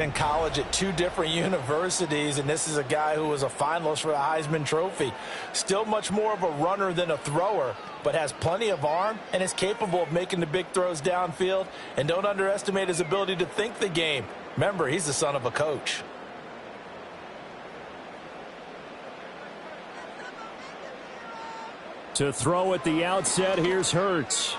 In college at two different universities, and this is a guy who was a finalist for the Heisman Trophy. Still much more of a runner than a thrower, but has plenty of arm and is capable of making the big throws downfield. And don't underestimate his ability to think the game. Remember, he's the son of a coach. To throw at the outset, here's Hurts.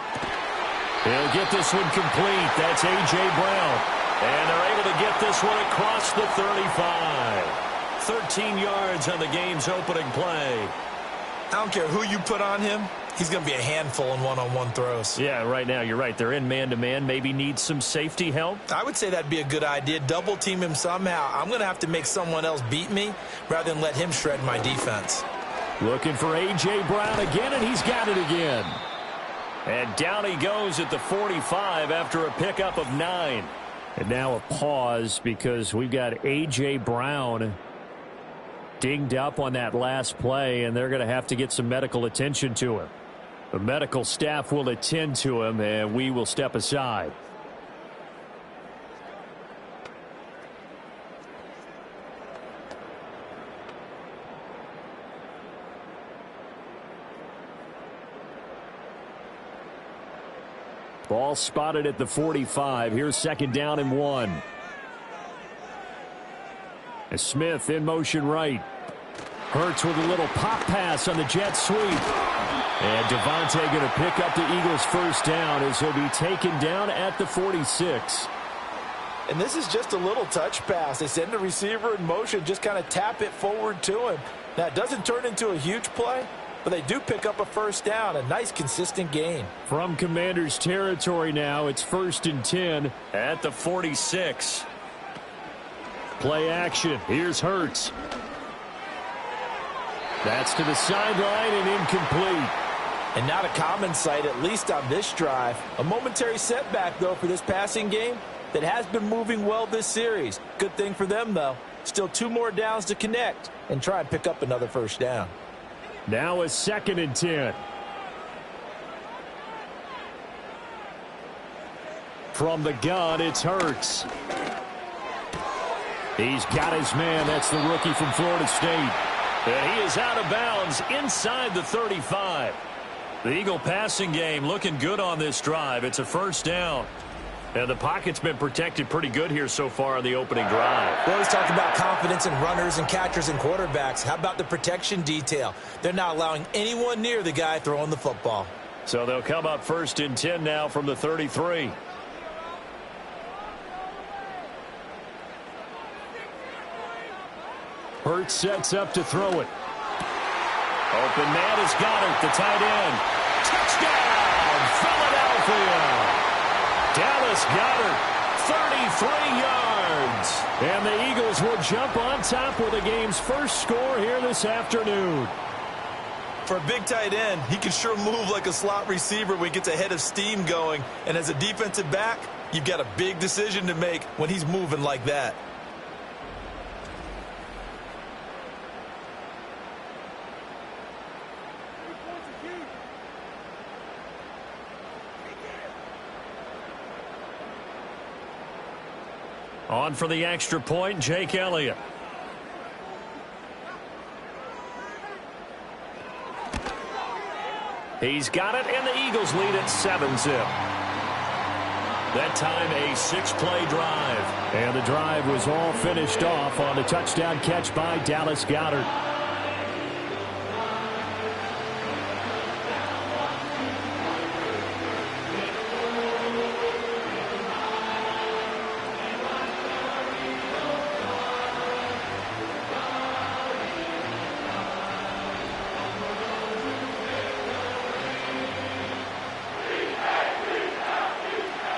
He'll get this one complete. That's A.J. Brown. And they're able to get this one across the 35. 13 yards on the game's opening play. I don't care who you put on him. He's going to be a handful in one-on-one throws. Yeah, right now, you're right. They're in man-to-man. Maybe need some safety help. I would say that'd be a good idea. Double team him somehow. I'm going to have to make someone else beat me rather than let him shred my defense. Looking for A.J. Brown again, and he's got it again. And down he goes at the 45 after a pickup of 9. And now a pause because we've got A.J. Brown dinged up on that last play, and they're going to have to get some medical attention to him. The medical staff will attend to him, and we will step aside. Ball spotted at the 45. Here's second down and 1. As Smith in motion right. Hurts with a little pop pass on the jet sweep. And Devontae going to pick up the Eagles' first down as he'll be taken down at the 46. And this is just a little touch pass. They send the receiver in motion, just kind of tap it forward to him. Now, it doesn't turn into a huge play, but they do pick up a first down, a nice consistent gain. From Commanders territory now, it's 1st and 10 at the 46. Play action. Here's Hurts. That's to the sideline and incomplete. And not a common sight, at least on this drive. A momentary setback, though, for this passing game that has been moving well this series. Good thing for them, though. Still 2 more downs to connect and try and pick up another first down. Now a 2nd and 10. From the gun, it's Hurts. He's got his man. That's the rookie from Florida State. And he is out of bounds inside the 35. The Eagle passing game looking good on this drive. It's a first down. And the pocket's been protected pretty good here so far on the opening drive. We always talk about confidence in runners and catchers and quarterbacks. How about the protection detail? They're not allowing anyone near the guy throwing the football. So they'll come up 1st and 10 now from the 33. Hurts sets up to throw it. Open man has got it, the tight end. Touchdown, Philadelphia. Dallas Goedert, 33 yards. And the Eagles will jump on top with the game's first score here this afternoon. For a big tight end, he can sure move like a slot receiver when he gets a head of steam going. And as a defensive back, you've got a big decision to make when he's moving like that. On for the extra point, Jake Elliott. He's got it, and the Eagles lead at 7-zip. That time a 6-play drive. And the drive was all finished off on a touchdown catch by Dallas Goedert.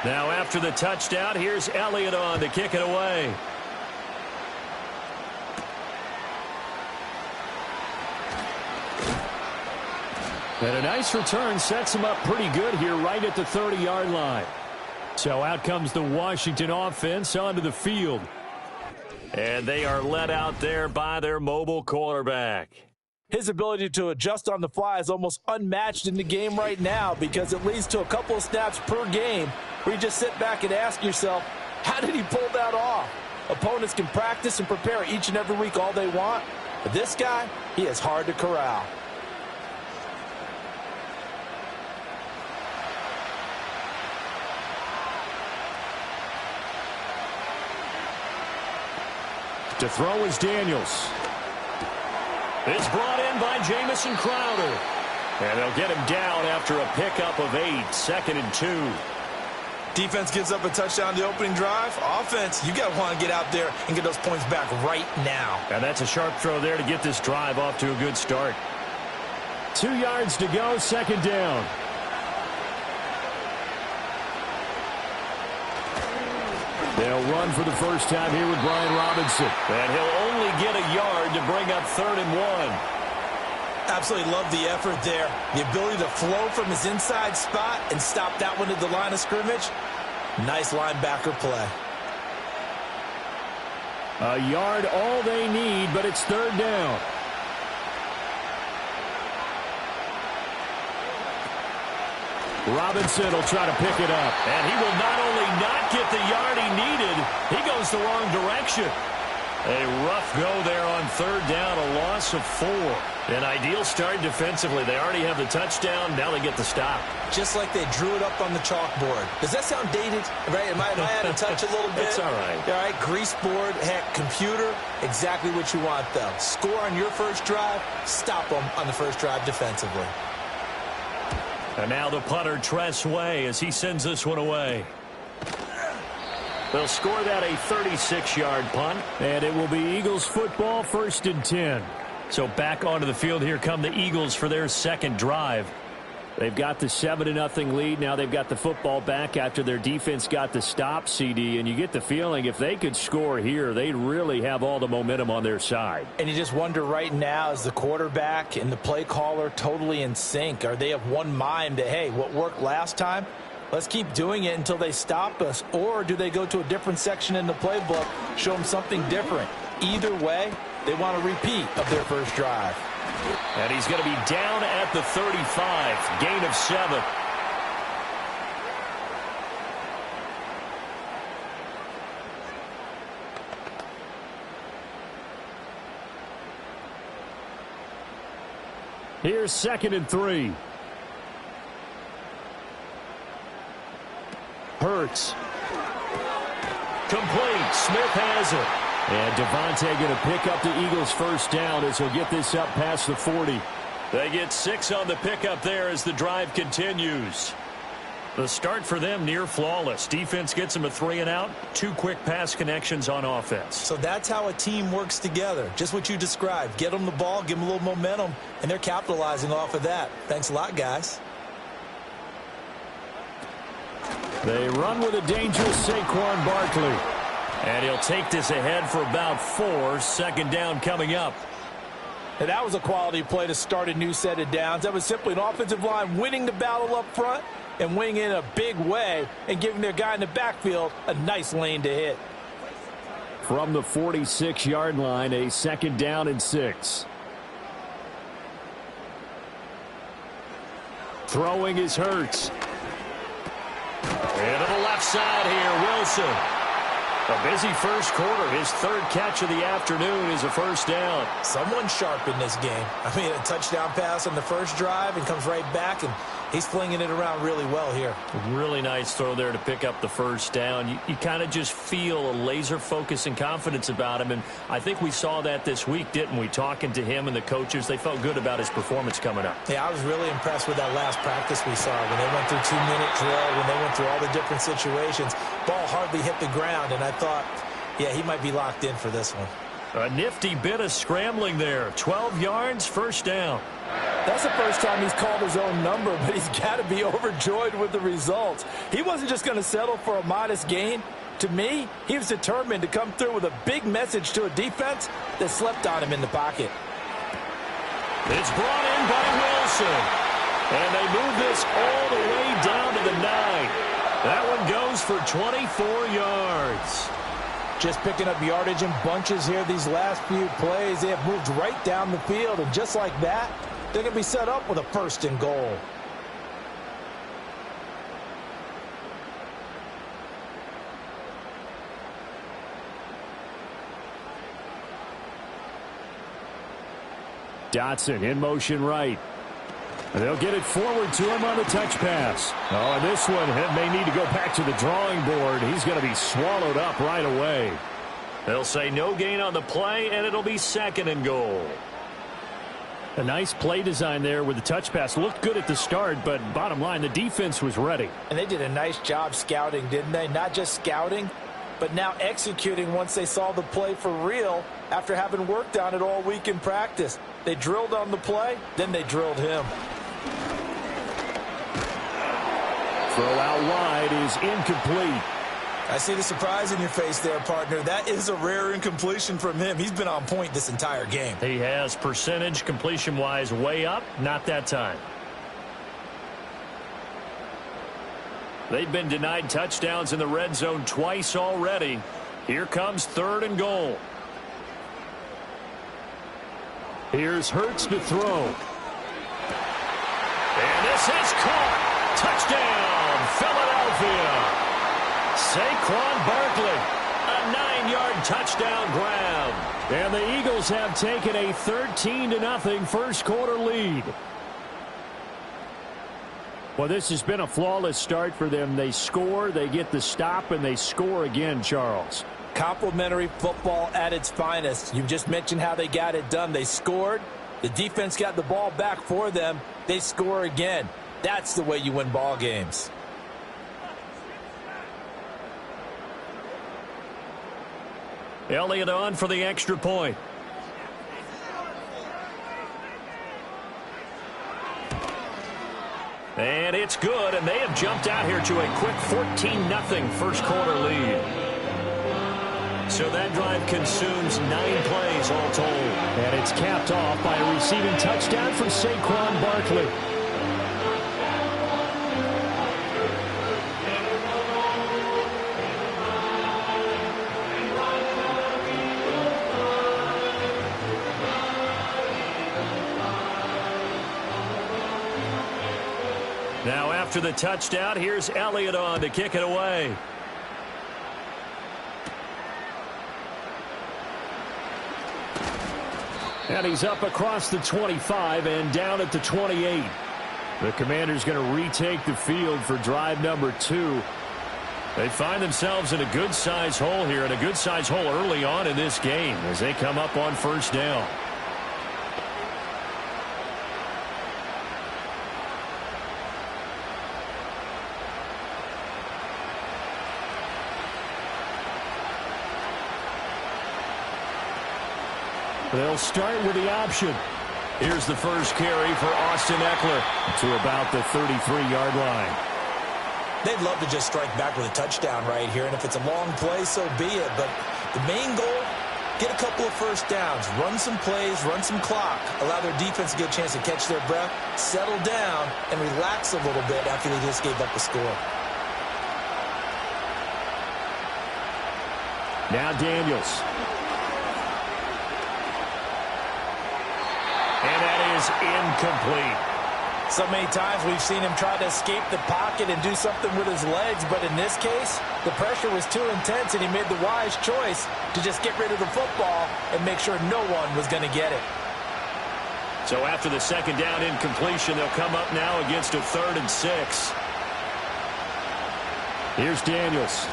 Now after the touchdown, here's Elliott on to kick it away. And a nice return sets him up pretty good here right at the 30-yard line. So out comes the Washington offense onto the field. And they are led out there by their mobile quarterback. His ability to adjust on the fly is almost unmatched in the game right now because it leads to a couple of snaps per game where you just sit back and ask yourself, how did he pull that off? Opponents can practice and prepare each and every week all they want, but this guy, he is hard to corral. To throw is Daniels. It's brought in by Jamison Crowder. And they'll get him down after a pickup of 8, 2nd and 2. Defense gives up a touchdown the opening drive. Offense, you got to want to get out there and get those points back right now. And that's a sharp throw there to get this drive off to a good start. 2 yards to go, 2nd down. They'll run for the first time here with Brian Robinson. And he'll only get a yard to bring up 3rd and 1. Absolutely love the effort there. The ability to flow from his inside spot and stop that one at the line of scrimmage. Nice linebacker play. A yard all they need, but it's 3rd down. Robinson will try to pick it up. And he will not only not get the yard he needed, he goes the wrong direction. A rough go there on 3rd down, a loss of 4. An ideal start defensively. They already have the touchdown. Now they get the stop. Just like they drew it up on the chalkboard. Does that sound dated? Right? Am I out of touch a little bit? It's all right. All right, grease board, heck, computer, exactly what you want, though. Score on your first drive, stop them on the first drive defensively. And now the punter, Tress Way, as he sends this one away. They'll score that a 36-yard punt. And it will be Eagles football, 1st and 10. So back onto the field here come the Eagles for their 2nd drive. They've got the 7-0 lead. Now they've got the football back after their defense got the stop, CD. And you get the feeling if they could score here, they'd really have all the momentum on their side. And you just wonder right now, is the quarterback and the play caller totally in sync? Are they of one mind that, hey, what worked last time? Let's keep doing it until they stop us. Or do they go to a different section in the playbook, show them something different? Either way, they want a repeat of their first drive. And he's going to be down at the 35. Gain of 7. Here's 2nd and 3. Hurts. Complete. Smith has it. And Devontae going to pick up the Eagles' first down as he'll get this up past the 40. They get 6 on the pickup there as the drive continues. The start for them near flawless. Defense gets them a 3-and-out. 2 quick pass connections on offense. So that's how a team works together. Just what you described. Get them the ball, give them a little momentum, and they're capitalizing off of that. Thanks a lot, guys. They run with a dangerous Saquon Barkley. And he'll take this ahead for about 4. 2nd down coming up. And that was a quality play to start a new set of downs. That was simply an offensive line winning the battle up front and winning in a big way and giving their guy in the backfield a nice lane to hit. From the 46-yard line, a 2nd down and 6. Throwing is Hurts. Into the left side here, Wilson. A busy first quarter. His 3rd catch of the afternoon is a first down. Someone sharp in this game. I mean, a touchdown pass on the first drive and comes right back, and he's flinging it around really well here. Really nice throw there to pick up the first down. You kind of just feel a laser focus and confidence about him, and I think we saw that this week, didn't we? Talking to him and the coaches, they felt good about his performance coming up. Yeah, I was really impressed with that last practice we saw when they went through 2-minute drill, when they went through all the different situations. Ball hardly hit the ground, and I thought, yeah, he might be locked in for this one. A nifty bit of scrambling there. 12 yards, first down. That's the first time he's called his own number, but he's got to be overjoyed with the results. He wasn't just going to settle for a modest gain. To me, he was determined to come through with a big message to a defense that slept on him in the pocket. It's brought in by Wilson. And they move this all the way down to the 9. That one goes for 24 yards. Just picking up yardage in bunches here these last few plays. They have moved right down the field, and just like that, they're going to be set up with a 1st and goal. Dotson in motion right. They'll get it forward to him on the touch pass. Oh, and this one may need to go back to the drawing board. He's going to be swallowed up right away. They'll say no gain on the play, and it'll be 2nd and goal. A nice play design there with the touch pass. Looked good at the start, but bottom line, the defense was ready. And they did a nice job scouting, didn't they? Not just scouting, but now executing once they saw the play for real after having worked on it all week in practice. They drilled on the play, then they drilled him. Throw out wide is incomplete. I see the surprise in your face there, partner. That is a rare incompletion from him. He's been on point this entire game. He has percentage completion-wise way up. Not that time. They've been denied touchdowns in the red zone twice already. Here comes 3rd and goal. Here's Hurts to throw. And this is caught. Touchdown, Philadelphia. Saquon Barkley, a 9-yard touchdown grab. And the Eagles have taken a 13-0 first quarter lead. Well, this has been a flawless start for them. They score, they get the stop, and they score again, Charles. Complimentary football at its finest. You just mentioned how they got it done. They scored. The defense got the ball back for them. They score again. That's the way you win ball games. Elliott on for the extra point. And it's good, and they have jumped out here to a quick 14-0 first quarter lead. So that drive consumes 9 plays all told. And it's capped off by a receiving touchdown from Saquon Barkley. Now after the touchdown, here's Elliott on to kick it away. And he's up across the 25 and down at the 28. The Commanders going to retake the field for drive number 2. They find themselves in a good-sized hole here, and a good-sized hole early on in this game as they come up on first down. They'll start with the option. Here's the first carry for Austin Eckler to about the 33-yard line. They'd love to just strike back with a touchdown right here, and if it's a long play, so be it. But the main goal, get a couple of first downs, run some plays, run some clock, allow their defense to get a chance to catch their breath, settle down, and relax a little bit after they just gave up a score. Now Daniels. And that is incomplete. So many times we've seen him try to escape the pocket and do something with his legs, but in this case, the pressure was too intense, and he made the wise choice to just get rid of the football and make sure no one was going to get it. So after the second down incompletion, they'll come up now against a 3rd and 6. Here's Daniels.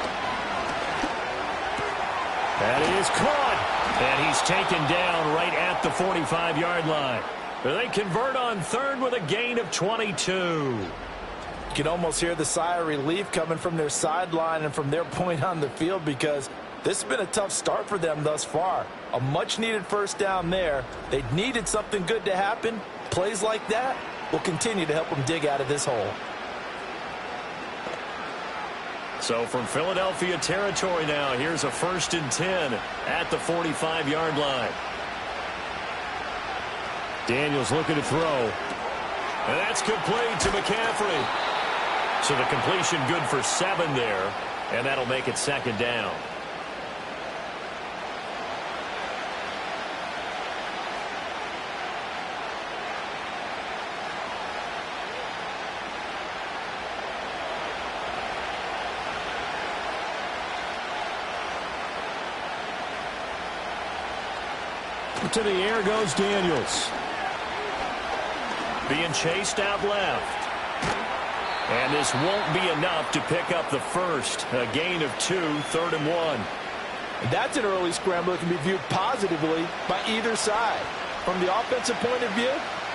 That is caught. And he's taken down right at the 45-yard line. They convert on 3rd with a gain of 22. You can almost hear the sigh of relief coming from their sideline and from their point on the field, because this has been a tough start for them thus far. A much-needed first down there. They needed something good to happen. Plays like that will continue to help them dig out of this hole. So from Philadelphia territory now, here's a 1st and 10 at the 45-yard line. Daniels looking to throw. And that's complete to McCaffrey. So the completion good for 7 there, and that'll make it 2nd down. To the air goes Daniels. being chased out left. And this won't be enough to pick up the first. A gain of 2, 3rd and 1. That's an early scramble that can be viewed positively by either side. From the offensive point of view,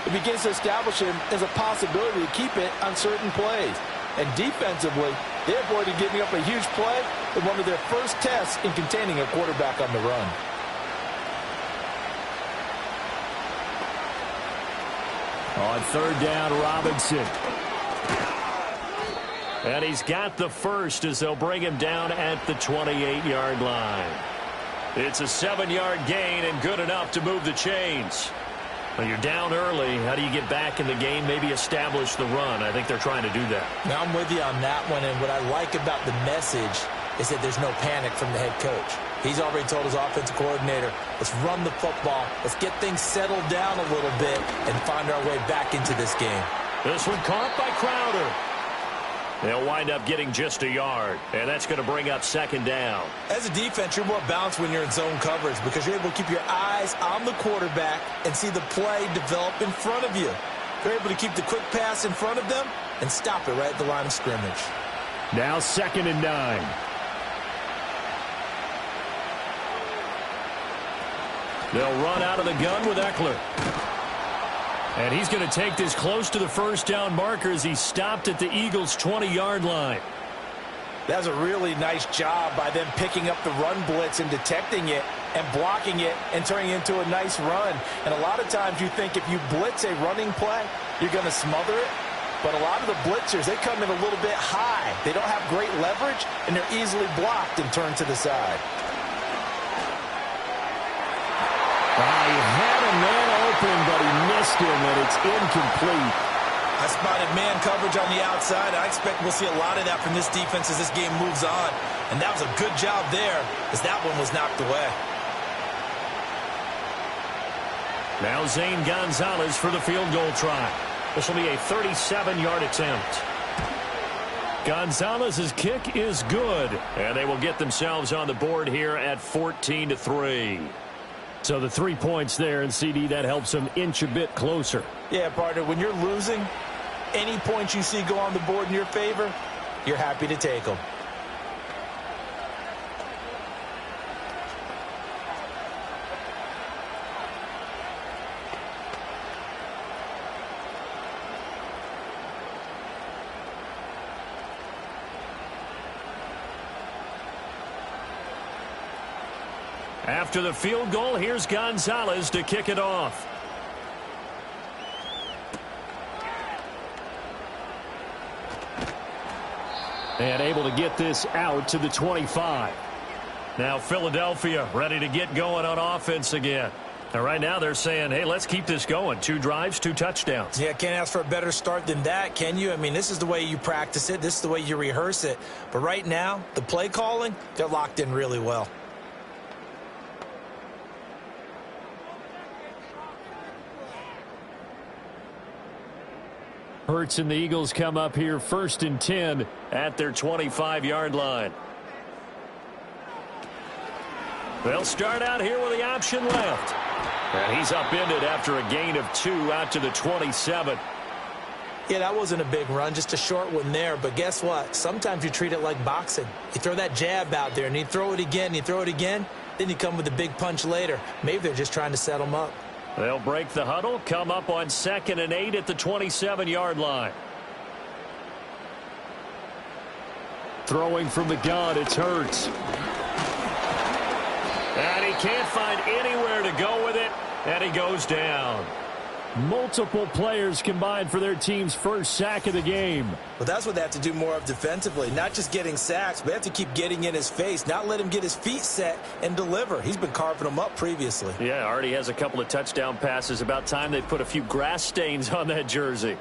it begins to establish him as a possibility to keep it on certain plays. And defensively, they avoided giving up a huge play in one of their first tests in containing a quarterback on the run. On 3rd down, Robinson. And he's got the first as they'll bring him down at the 28-yard line. It's a 7-yard gain and good enough to move the chains. Well, you're down early. How do you get back in the game? Maybe establish the run. I think they're trying to do that. Now, I'm with you on that one, and what I like about the message is that there's no panic from the head coach. He's already told his offensive coordinator, let's run the football, let's get things settled down a little bit and find our way back into this game. This one caught by Crowder. They'll wind up getting just a yard, and that's going to bring up 2nd down. As a defense, you're more balanced when you're in zone coverage because you're able to keep your eyes on the quarterback and see the play develop in front of you. You're able to keep the quick pass in front of them and stop it right at the line of scrimmage. Now 2nd and 9. They'll run out of the gun with Eckler. And he's going to take this close to the 1st down marker as he stopped at the Eagles' 20-yard line. That was a really nice job by them picking up the run blitz and detecting it and blocking it and turning it into a nice run. And a lot of times you think if you blitz a running play, you're going to smother it. But a lot of the blitzers, they come in a little bit high. They don't have great leverage, and they're easily blocked and turned to the side. He had a man open, but he missed him, and it's incomplete. I spotted man coverage on the outside. I expect we'll see a lot of that from this defense as this game moves on. And that was a good job there as that one was knocked away. Now Zane Gonzalez for the field goal try. This will be a 37-yard attempt. Gonzalez's kick is good, and they will get themselves on the board here at 14-3. So the 3 points there, and CD, that helps them inch a bit closer. Yeah, partner, when you're losing, any points you see go on the board in your favor, you're happy to take them. After the field goal, here's Gonzalez to kick it off. And able to get this out to the 25. Now Philadelphia ready to get going on offense again. And right now they're saying, hey, let's keep this going. 2 drives, 2 touchdowns. Yeah, can't ask for a better start than that, can you? I mean, this is the way you practice it. This is the way you rehearse it. But right now, the play calling, they're locked in really well. Hurts and the Eagles come up here 1st and 10 at their 25-yard line. They'll start out here with the option left. And he's upended after a gain of 2 out to the 27. Yeah, that wasn't a big run, just a short one there. But guess what? Sometimes you treat it like boxing. You throw that jab out there, and you throw it again, and you throw it again. Then you come with a big punch later. Maybe they're just trying to set them up. They'll break the huddle, come up on 2nd and 8 at the 27-yard line. Throwing from the gun, it's Hurts. And he can't find anywhere to go with it, and he goes down. Multiple players combined for their team's first sack of the game. Well, that's what they have to do more of defensively. Not just getting sacks, but they have to keep getting in his face, not let him get his feet set and deliver. He's been carving them up previously. Yeah, already has a couple of touchdown passes. About time they put a few grass stains on that jersey.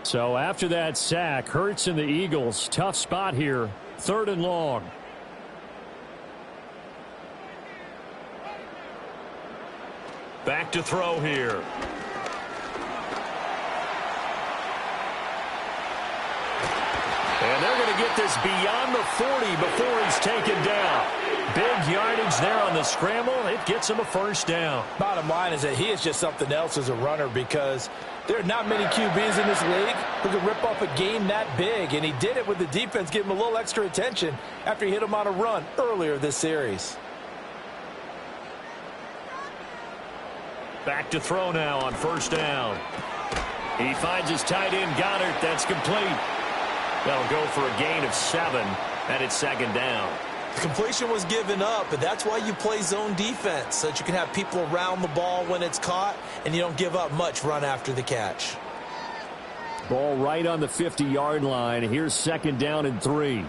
So after that sack, Hurts and the Eagles, tough spot here, 3rd and long. Back to throw here. And they're going to get this beyond the 40 before he's taken down. Big yardage there on the scramble. It gets him a first down. Bottom line is that he is just something else as a runner, because there are not many QBs in this league who can rip off a game that big, and he did it with the defense giving him a little extra attention after he hit him on a run earlier this series. Back to throw now on first down. He finds his tight end, Goddard. That's complete. That'll go for a gain of 7, and it's second down. The completion was given up, but that's why you play zone defense, so that you can have people around the ball when it's caught, and you don't give up much run after the catch. Ball right on the 50-yard line. Here's second down and 3.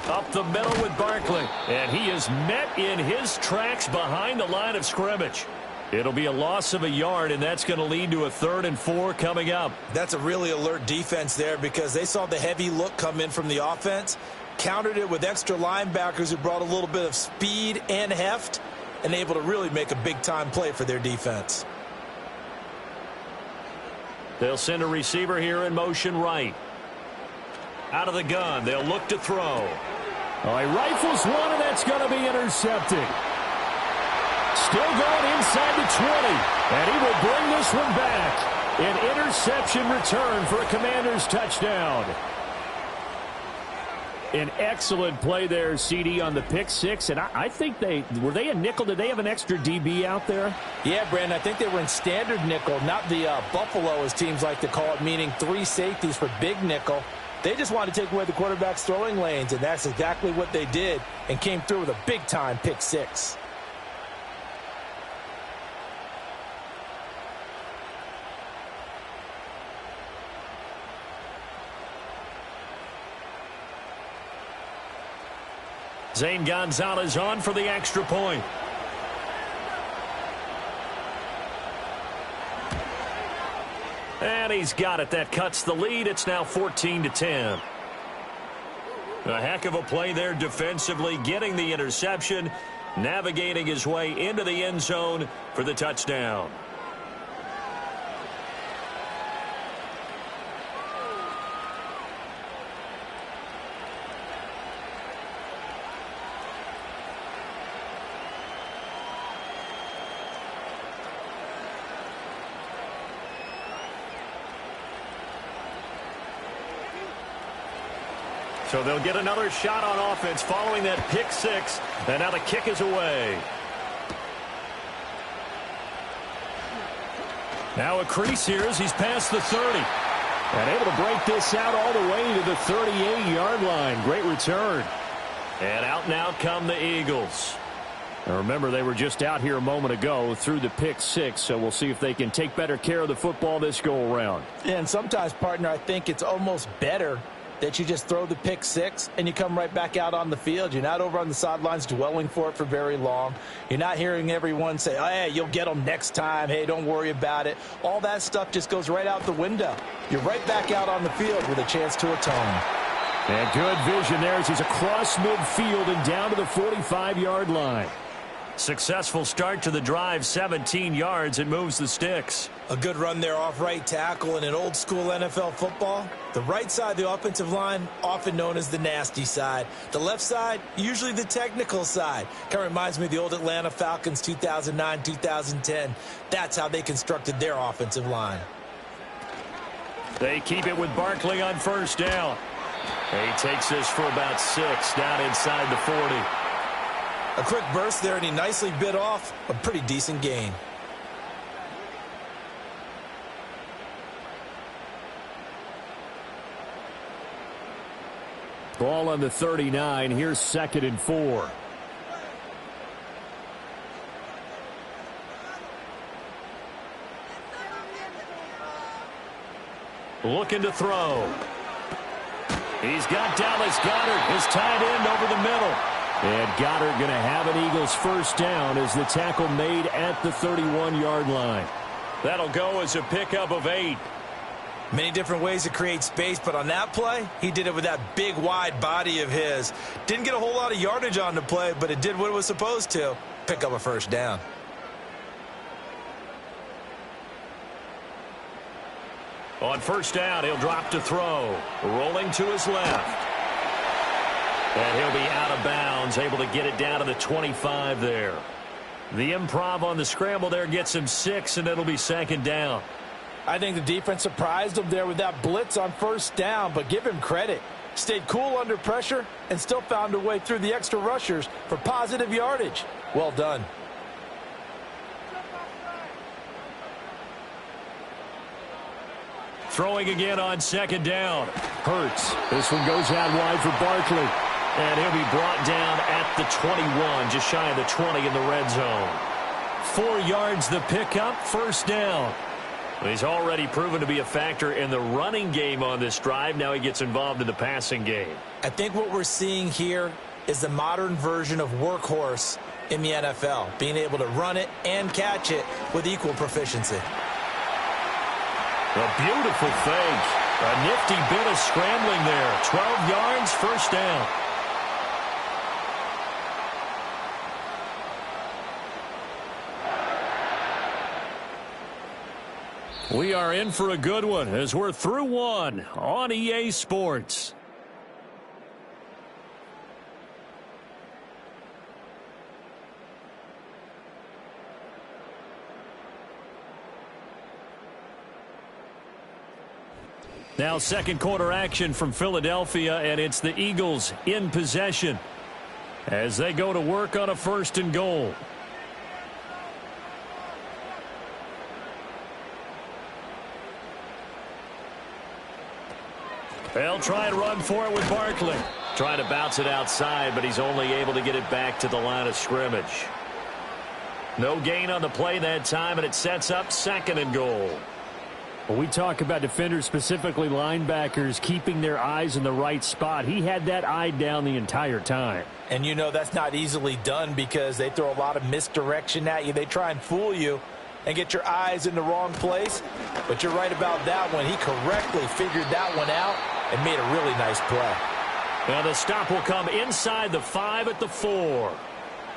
Up the middle with Barkley, and he is met in his tracks behind the line of scrimmage. It'll be a loss of a yard, and that's going to lead to a 3rd and 4 coming up. That's a really alert defense there, because they saw the heavy look come in from the offense, countered it with extra linebackers who brought a little bit of speed and heft, and able to really make a big-time play for their defense. They'll send a receiver here in motion right. Out of the gun, they'll look to throw. Oh, he rifles one, and that's going to be intercepted. Still going inside the 20, and he will bring this one back. An interception return for a Commanders touchdown. An excellent play there, CD, on the pick 6, and I think were they a nickel? Did they have an extra DB out there? Yeah, Brandon, I think they were in standard nickel, not the Buffalo, as teams like to call it, meaning 3 safeties for big nickel. They just wanted to take away the quarterback's throwing lanes, and that's exactly what they did, and came through with a big-time pick 6. Zane Gonzalez on for the extra point. And he's got it. That cuts the lead. It's now 14-10. A heck of a play there defensively, getting the interception, navigating his way into the end zone for the touchdown. So they'll get another shot on offense following that pick 6. And now the kick is away. Now a crease here as he's past the 30. And able to break this out all the way to the 38-yard line. Great return. And out come the Eagles. Now remember, they were just out here a moment ago through the pick 6, so we'll see if they can take better care of the football this go-around. And sometimes, partner, I think it's almost better that you just throw the pick 6 and you come right back out on the field. You're not over on the sidelines dwelling for it for very long. You're not hearing everyone say, oh, hey, you'll get them next time. Hey, don't worry about it. All that stuff just goes right out the window. You're right back out on the field with a chance to atone. And good vision there as he's across midfield and down to the 45-yard line. Successful start to the drive, 17 yards, and moves the sticks. A good run there off right tackle in an old school NFL football. The right side of the offensive line, often known as the nasty side. The left side, usually the technical side. Kind of reminds me of the old Atlanta Falcons 2009-2010. That's how they constructed their offensive line. They keep it with Barkley on first down. He takes this for about 6 down inside the 40. A quick burst there, and he nicely bit off a pretty decent gain. Ball on the 39. Here's 2nd and 4. Looking to throw. He's got Dallas Goedert, his tight end, over the middle. And Goddard going to have an Eagles first down as the tackle made at the 31-yard line. That'll go as a pickup of 8. Many different ways to create space, but on that play, he did it with that big, wide body of his. Didn't get a whole lot of yardage on the play, but it did what it was supposed to. Pick up a first down. On first down, he'll drop to throw. Rolling to his left. And he'll be out of bounds, able to get it down to the 25 there. The improv on the scramble there gets him 6, and it'll be second down. I think the defense surprised him there with that blitz on first down, but give him credit. Stayed cool under pressure and still found a way through the extra rushers for positive yardage. Well done. Throwing again on second down. Hurts. This one goes out wide for Barkley. And he'll be brought down at the 21, just shy of the 20 in the red zone. 4 yards the pickup, first down. He's already proven to be a factor in the running game on this drive. Now he gets involved in the passing game. I think what we're seeing here is the modern version of workhorse in the NFL, being able to run it and catch it with equal proficiency. A beautiful fake. A nifty bit of scrambling there. 12 yards, first down. We are in for a good one as we're through one on EA Sports. Now second quarter action from Philadelphia, and it's the Eagles in possession as they go to work on a first and goal. They'll try and run for it with Barkley. Trying to bounce it outside, but he's only able to get it back to the line of scrimmage. No gain on the play that time, and it sets up second and goal. When we talk about defenders, specifically linebackers, keeping their eyes in the right spot, he had that eye down the entire time. And you know that's not easily done because they throw a lot of misdirection at you. They try and fool you and get your eyes in the wrong place. But you're right about that one. He correctly figured that one out and made a really nice play. Now the stop will come inside the 5 at the 4.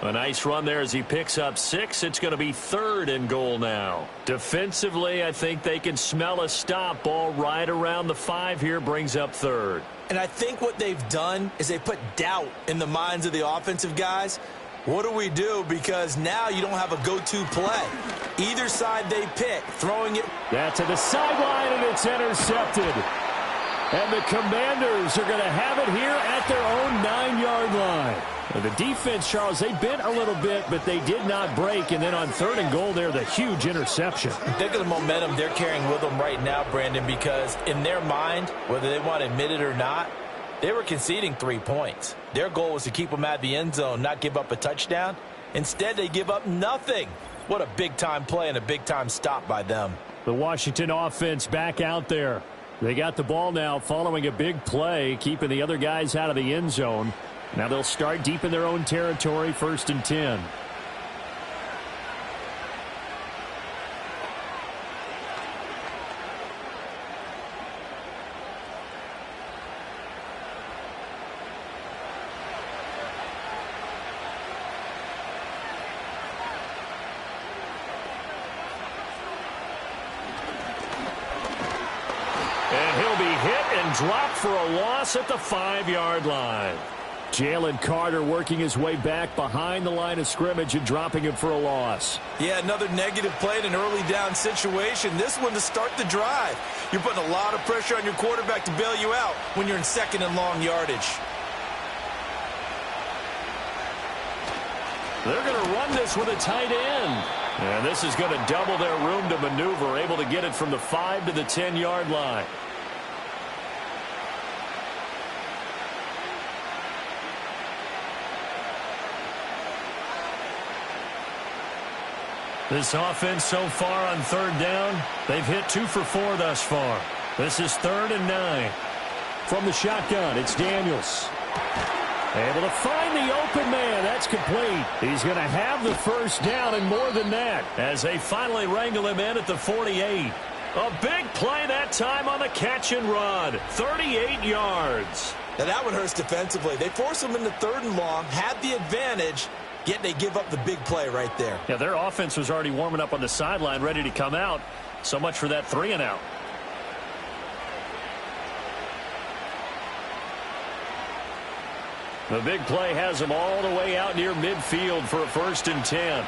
A nice run there as he picks up 6. It's going to be third and goal now. Defensively, I think they can smell a stop. Ball right around the 5 here brings up third. And I think what they've done is they put doubt in the minds of the offensive guys. What do we do? Because now you don't have a go-to play. Either side they pick, throwing it. That's to the sideline, and it's intercepted. And the Commanders are going to have it here at their own 9-yard line. And the defense, Charles, they bent a little bit, but they did not break. And then on third and goal there, the huge interception. Think of the momentum they're carrying with them right now, Brandon, because in their mind, whether they want to admit it or not, they were conceding 3 points. Their goal was to keep them at the end zone, not give up a touchdown. Instead, they give up nothing. What a big-time play and a big-time stop by them. The Washington offense back out there. They got the ball now following a big play, keeping the other guys out of the end zone. Now they'll start deep in their own territory, 1st and 10. And he'll be hit and dropped for a loss at the 5-yard line. Jalen Carter working his way back behind the line of scrimmage and dropping him for a loss. Yeah, another negative play in an early down situation. This one to start the drive. You're putting a lot of pressure on your quarterback to bail you out when you're in second and long yardage. They're going to run this with a tight end. And this is going to double their room to maneuver, able to get it from the 5 to the 10-yard line. This offense so far on third down, they've hit 2 for 4 thus far. This is 3rd and 9. From the shotgun, it's Daniels. Able to find the open man. That's complete. He's going to have the first down and more than that. As they finally wrangle him in at the 48. A big play that time on the catch and run. 38 yards. Now that one hurts defensively. They force him into 3rd and long, had the advantage, yet they give up the big play right there. Yeah, their offense was already warming up on the sideline, ready to come out. So much for that 3 and out. The big play has them all the way out near midfield for a 1st and 10.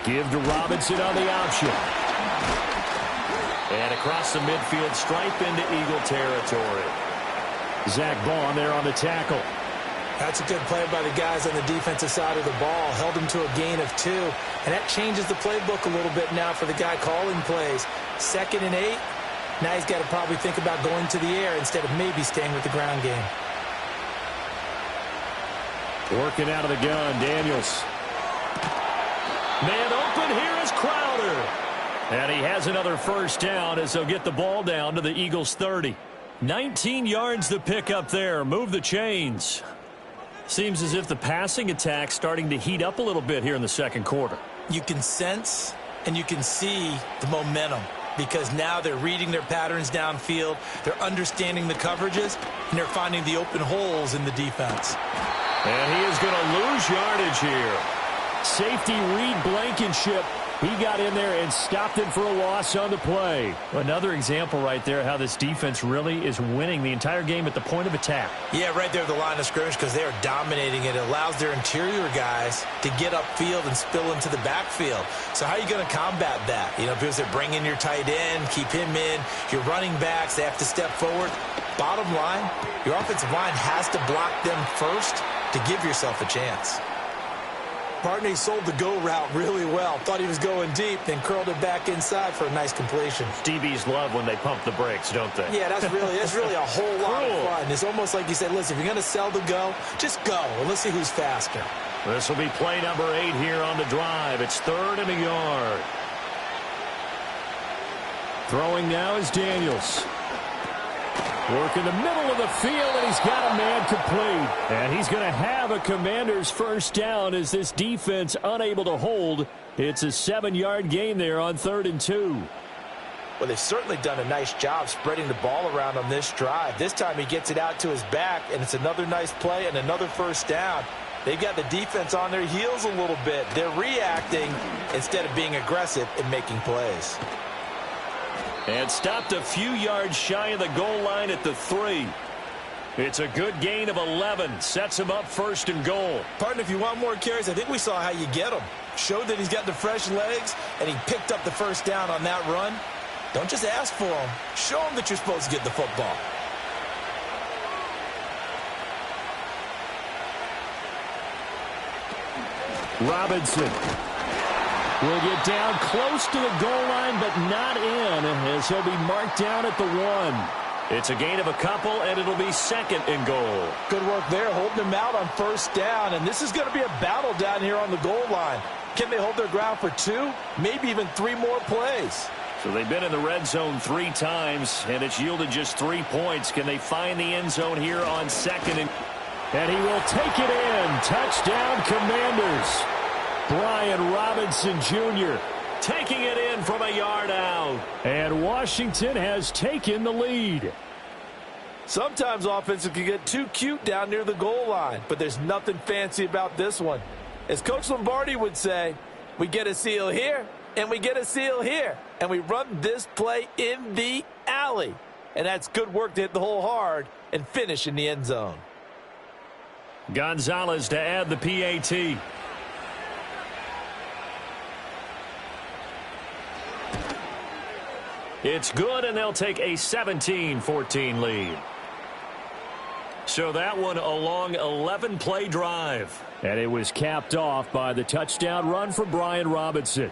Give to Robinson on the option. And across the midfield stripe into Eagle territory. Zach Vaughn there on the tackle. That's a good play by the guys on the defensive side of the ball. Held him to a gain of 2. And that changes the playbook a little bit now for the guy calling plays. 2nd and 8. Now he's got to probably think about going to the air instead of maybe staying with the ground game. Working out of the gun, Daniels. Man open, here is Crowder. And he has another 1st down as they'll get the ball down to the Eagles' 30. 19 yards to pick up there. Move the chains. Seems as if the passing attack's starting to heat up a little bit here in the 2nd quarter. You can sense and you can see the momentum because now they're reading their patterns downfield. They're understanding the coverages, and they're finding the open holes in the defense. And he is going to lose yardage here. Safety Reed Blankenship. He got in there and stopped him for a loss on the play. Another example right there how this defense really is winning the entire game at the point of attack. Yeah, right there at the line of scrimmage because they are dominating it. It allows their interior guys to get upfield and spill into the backfield. So how are you going to combat that? You know, because they bring in your tight end, keep him in. Your running backs, they have to step forward. Bottom line, your offensive line has to block them first to give yourself a chance. Partner, he sold the go route really well. Thought he was going deep, then curled it back inside for a nice completion. DBs love when they pump the brakes, don't they? Yeah, that's really a whole lot of fun. It's almost like you said, listen, if you're going to sell the go, just go, and let's see who's faster. This will be play number 8 here on the drive. It's 3rd and a yard. Throwing now is Daniels. Work in the middle of the field, and he's got a man complete. And he's going to have a Commanders 1st down as this defense unable to hold. It's a 7-yard gain there on 3rd and 2. Well, they've certainly done a nice job spreading the ball around on this drive. This time he gets it out to his back, and it's another nice play and another 1st down. They've got the defense on their heels a little bit. They're reacting instead of being aggressive and making plays. And stopped a few yards shy of the goal line at the 3. It's a good gain of 11. Sets him up 1st and goal. Partner, if you want more carries, I think we saw how you get him. Showed that he's got the fresh legs, and he picked up the 1st down on that run. Don't just ask for him. Show him that you're supposed to get the football. Robinson will get down close to the goal line, but not in, as he'll be marked down at the 1. It's a gain of a couple, and it'll be 2nd and goal. Good work there, holding him out on 1st down, and this is going to be a battle down here on the goal line. Can they hold their ground for 2, maybe even 3 more plays? So they've been in the red zone 3 times, and it's yielded just 3 points. Can they find the end zone here on 2nd? And he will take it in. Touchdown, Commanders. Brian Robinson Jr. taking it in from a yard out. And Washington has taken the lead. Sometimes offenses can get too cute down near the goal line, but there's nothing fancy about this one. As Coach Lombardi would say, we get a seal here, and we get a seal here, and we run this play in the alley. And that's good work to hit the hole hard and finish in the end zone. Gonzalez to add the PAT. It's good, and they'll take a 17-14 lead. So that one a long 11-play drive. And it was capped off by the touchdown run for Brian Robinson.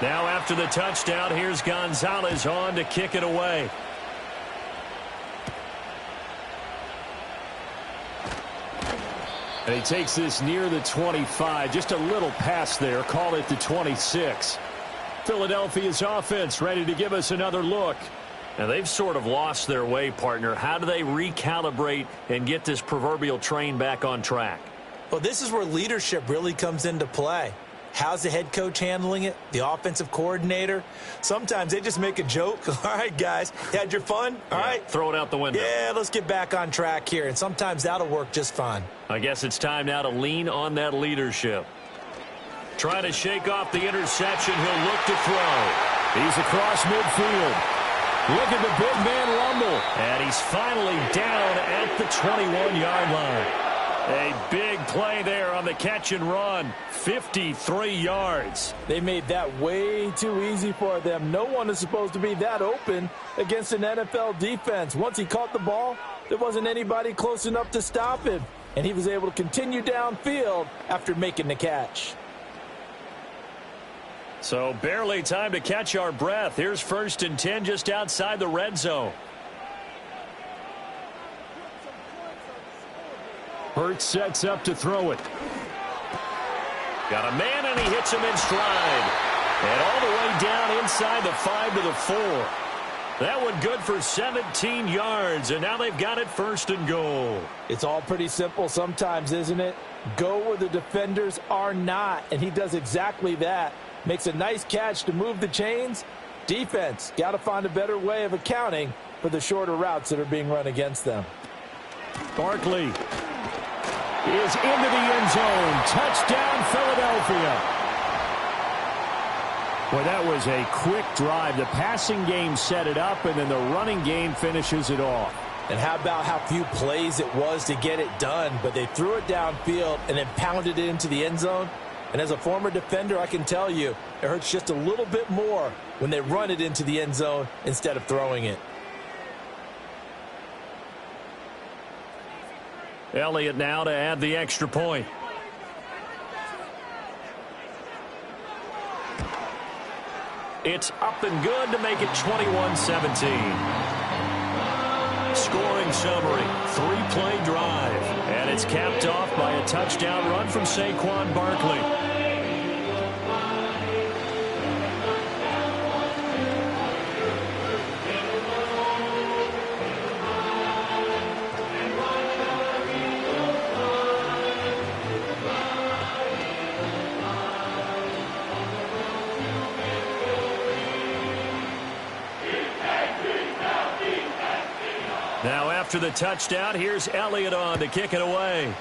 Now after the touchdown, here's Gonzalez on to kick it away. And he takes this near the 25. Just a little pass there. Call it the 26. Philadelphia's offense ready to give us another look. Now they've sort of lost their way, partner. How do they recalibrate and get this proverbial train back on track? Well, this is where leadership really comes into play. How's the head coach handling it? The offensive coordinator? Sometimes they just make a joke. All right, guys, you had your fun? All right. Throw it out the window. Yeah, let's get back on track here. And sometimes that'll work just fine. I guess it's time now to lean on that leadership. Trying to shake off the interception. He'll look to throw. He's across midfield. Look at the big man rumble. And he's finally down at the 21-yard line. A big play there on the catch and run. 53 yards. They made that way too easy for them. No one is supposed to be that open against an NFL defense. Once he caught the ball, there wasn't anybody close enough to stop him. And he was able to continue downfield after making the catch. So barely time to catch our breath. Here's 1st and 10 just outside the red zone. Hurts sets up to throw it. Got a man, and he hits him in stride. And all the way down inside the 5 to the 4. That one good for 17 yards, and now they've got it 1st and goal. It's all pretty simple sometimes, isn't it? Go where the defenders are not, and he does exactly that. Makes a nice catch to move the chains. Defense, got to find a better way of accounting for the shorter routes that are being run against them. Barkley is into the end zone. Touchdown, Philadelphia. Well, that was a quick drive. The passing game set it up, and then the running game finishes it off. And how about how few plays it was to get it done, but they threw it downfield and then pounded it into the end zone. And as a former defender, I can tell you, it hurts just a little bit more when they run it into the end zone instead of throwing it. Elliott now to add the extra point. It's up and good to make it 21-17. Scoring summary, 3-play drive. And it's capped off by a touchdown run from Saquon Barkley. Now after the touchdown, here's Elliott on to kick it away.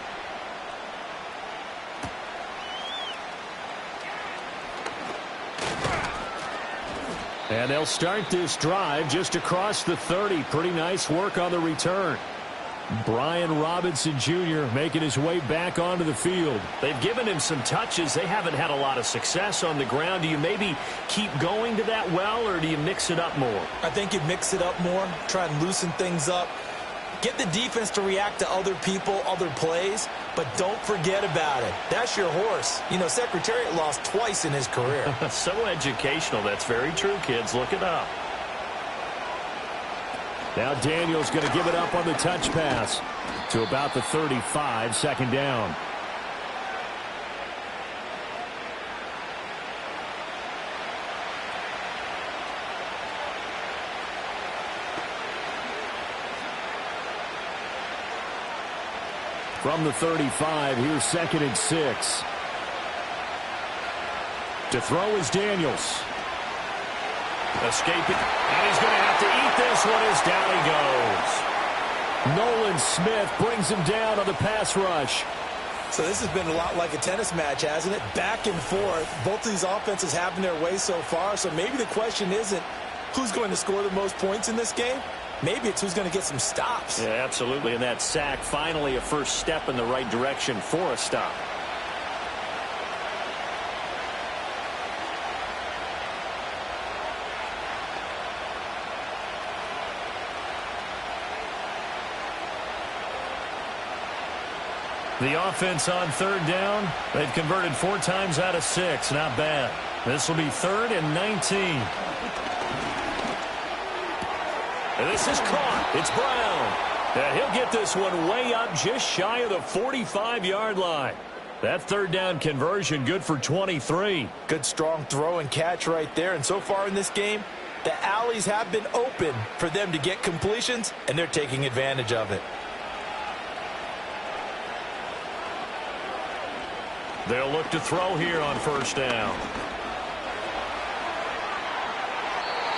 And they'll start this drive just across the 30. Pretty nice work on the return. Brian Robinson Jr. making his way back onto the field. They've given him some touches. They haven't had a lot of success on the ground. Do you maybe keep going to that well, or do you mix it up more? I think you mix it up more, try and loosen things up. Get the defense to react to other people, other plays, but don't forget about it. That's your horse. You know, Secretariat lost twice in his career. So educational. That's very true, kids. Look it up. Now Daniel's going to give it up on the touch pass to about the 35, 2nd down. From the 35, here's 2nd and 6. To throw is Daniels. Escaping, and he's going to have to eat this one as down he goes. Nolan Smith brings him down on the pass rush. So this has been a lot like a tennis match, hasn't it? Back and forth. Both of these offenses having their way so far, so maybe the question isn't who's going to score the most points in this game. Maybe it's who's going to get some stops. Yeah, absolutely, and that sack finally a first step in the right direction for a stop. The offense on 3rd down, they've converted 4 times out of 6. Not bad. This will be 3rd and 19. And this is caught. It's Brown. And he'll get this one way up just shy of the 45-yard line. That 3rd down conversion good for 23. Good strong throw and catch right there. And so far in this game, the alleys have been open for them to get completions, and they're taking advantage of it. They'll look to throw here on first down.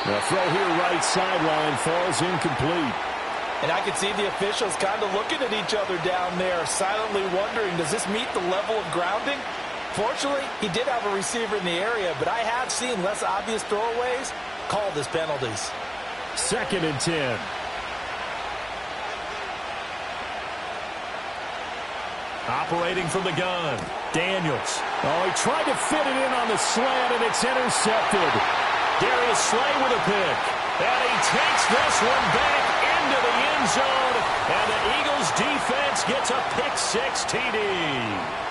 The throw here right sideline falls incomplete. And I can see the officials kind of looking at each other down there, silently wondering, does this meet the level of grounding? Fortunately, he did have a receiver in the area, but I have seen less obvious throwaways called as penalties. 2nd and 10. Operating from the gun, Daniels. Oh, he tried to fit it in on the slant, and it's intercepted. Darius Slay with a pick. And he takes this one back into the end zone. And the Eagles defense gets a pick-6 TD.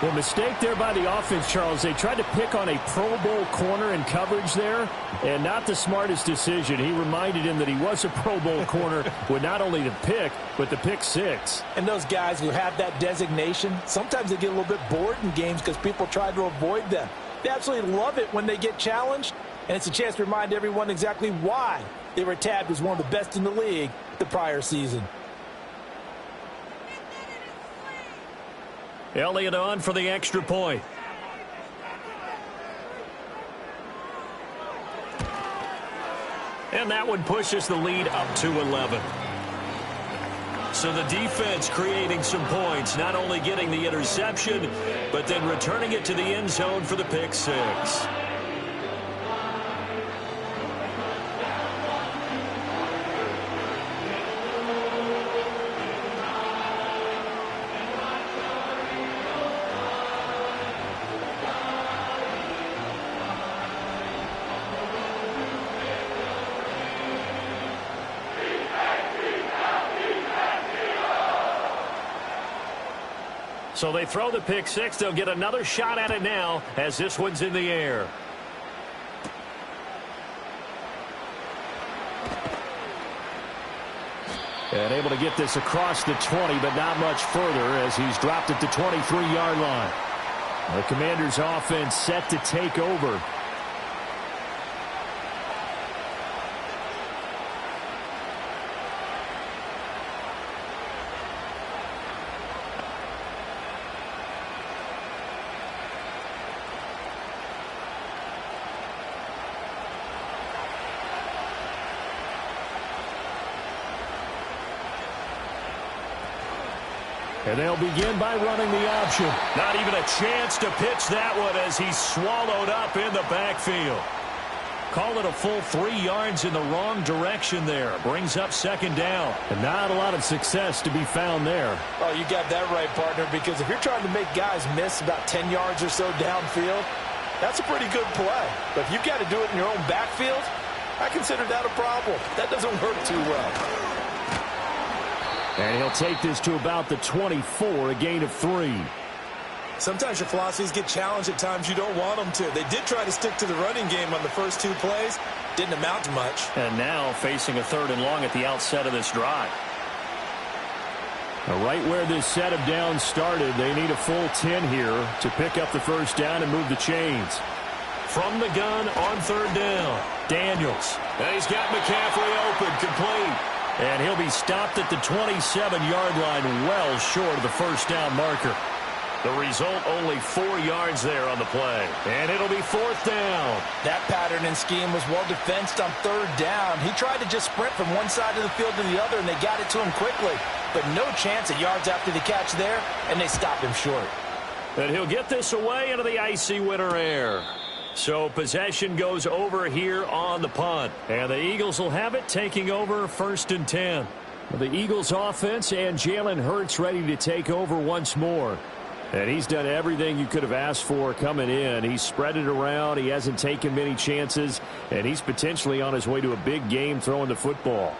Well, mistake there by the offense, Charles. They tried to pick on a Pro Bowl corner in coverage there, and not the smartest decision. He reminded him that he was a Pro Bowl corner with not only the pick, but the pick-6. And those guys who have that designation, sometimes they get a little bit bored in games because people try to avoid them. They absolutely love it when they get challenged, and it's a chance to remind everyone exactly why they were tabbed as one of the best in the league the prior season. Elliott on for the extra point. And that one pushes the lead up to 11. So the defense creating some points, not only getting the interception, but then returning it to the end zone for the pick-6. So they throw the pick-6. They'll get another shot at it now as this one's in the air. And able to get this across the 20, but not much further as he's dropped at the 23-yard line. The Commanders' offense set to take over. And they'll begin by running the option. Not even a chance to pitch that one as he's swallowed up in the backfield. Call it a full 3 yards in the wrong direction there. Brings up 2nd down. And not a lot of success to be found there. Oh, you got that right, partner, because if you're trying to make guys miss about 10 yards or so downfield, that's a pretty good play. But if you've got to do it in your own backfield, I consider that a problem. That doesn't work too well. And he'll take this to about the 24, a gain of 3. Sometimes your philosophies get challenged at times you don't want them to. They did try to stick to the running game on the first 2 plays. Didn't amount to much. And now facing a 3rd and long at the outset of this drive. Now right where this set of downs started, they need a full 10 here to pick up the first down and move the chains. From the gun on 3rd down, Daniels. And he's got McCaffrey open, complete. And he'll be stopped at the 27-yard line, well short of the first down marker. The result, only 4 yards there on the play. And it'll be 4th down. That pattern and scheme was well defensed on 3rd down. He tried to just sprint from one side of the field to the other, and they got it to him quickly. But no chance at yards after the catch there, and they stopped him short. And he'll get this away into the icy winter air. So possession goes over here on the punt. And the Eagles will have it, taking over 1st and 10. The Eagles offense and Jalen Hurts ready to take over once more. And he's done everything you could have asked for coming in. He's spread it around. He hasn't taken many chances. And he's potentially on his way to a big game throwing the football.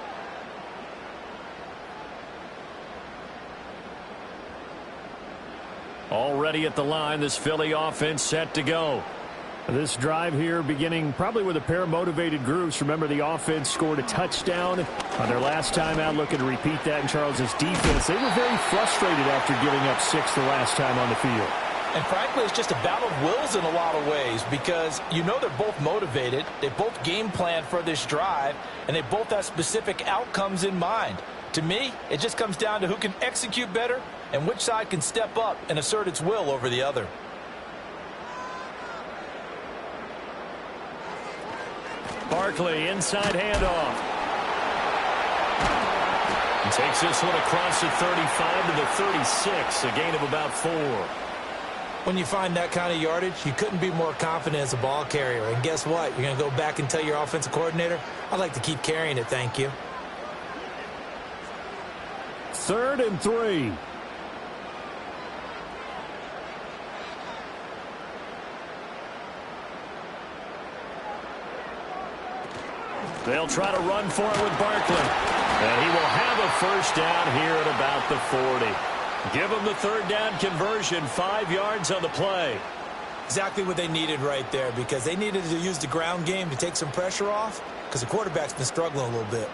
Already at the line, this Philly offense set to go. This drive here beginning probably with a pair of motivated groups. Remember, the offense scored a touchdown on their last time out. Looking to repeat that in Charles's defense. They were very frustrated after giving up 6 the last time on the field. And frankly, it's just a battle of wills in a lot of ways because you know they're both motivated. They both game plan for this drive, and they both have specific outcomes in mind. To me, it just comes down to who can execute better and which side can step up and assert its will over the other. Barkley, inside handoff. And takes this one across the 35 to the 36, a gain of about 4. When you find that kind of yardage, you couldn't be more confident as a ball carrier. And guess what? You're going to go back and tell your offensive coordinator, I'd like to keep carrying it, thank you. 3rd and 3. They'll try to run for it with Barkley. And he will have a first down here at about the 40. Give them the 3rd down conversion, 5 yards on the play. Exactly what they needed right there, because they needed to use the ground game to take some pressure off, because the quarterback's been struggling a little bit.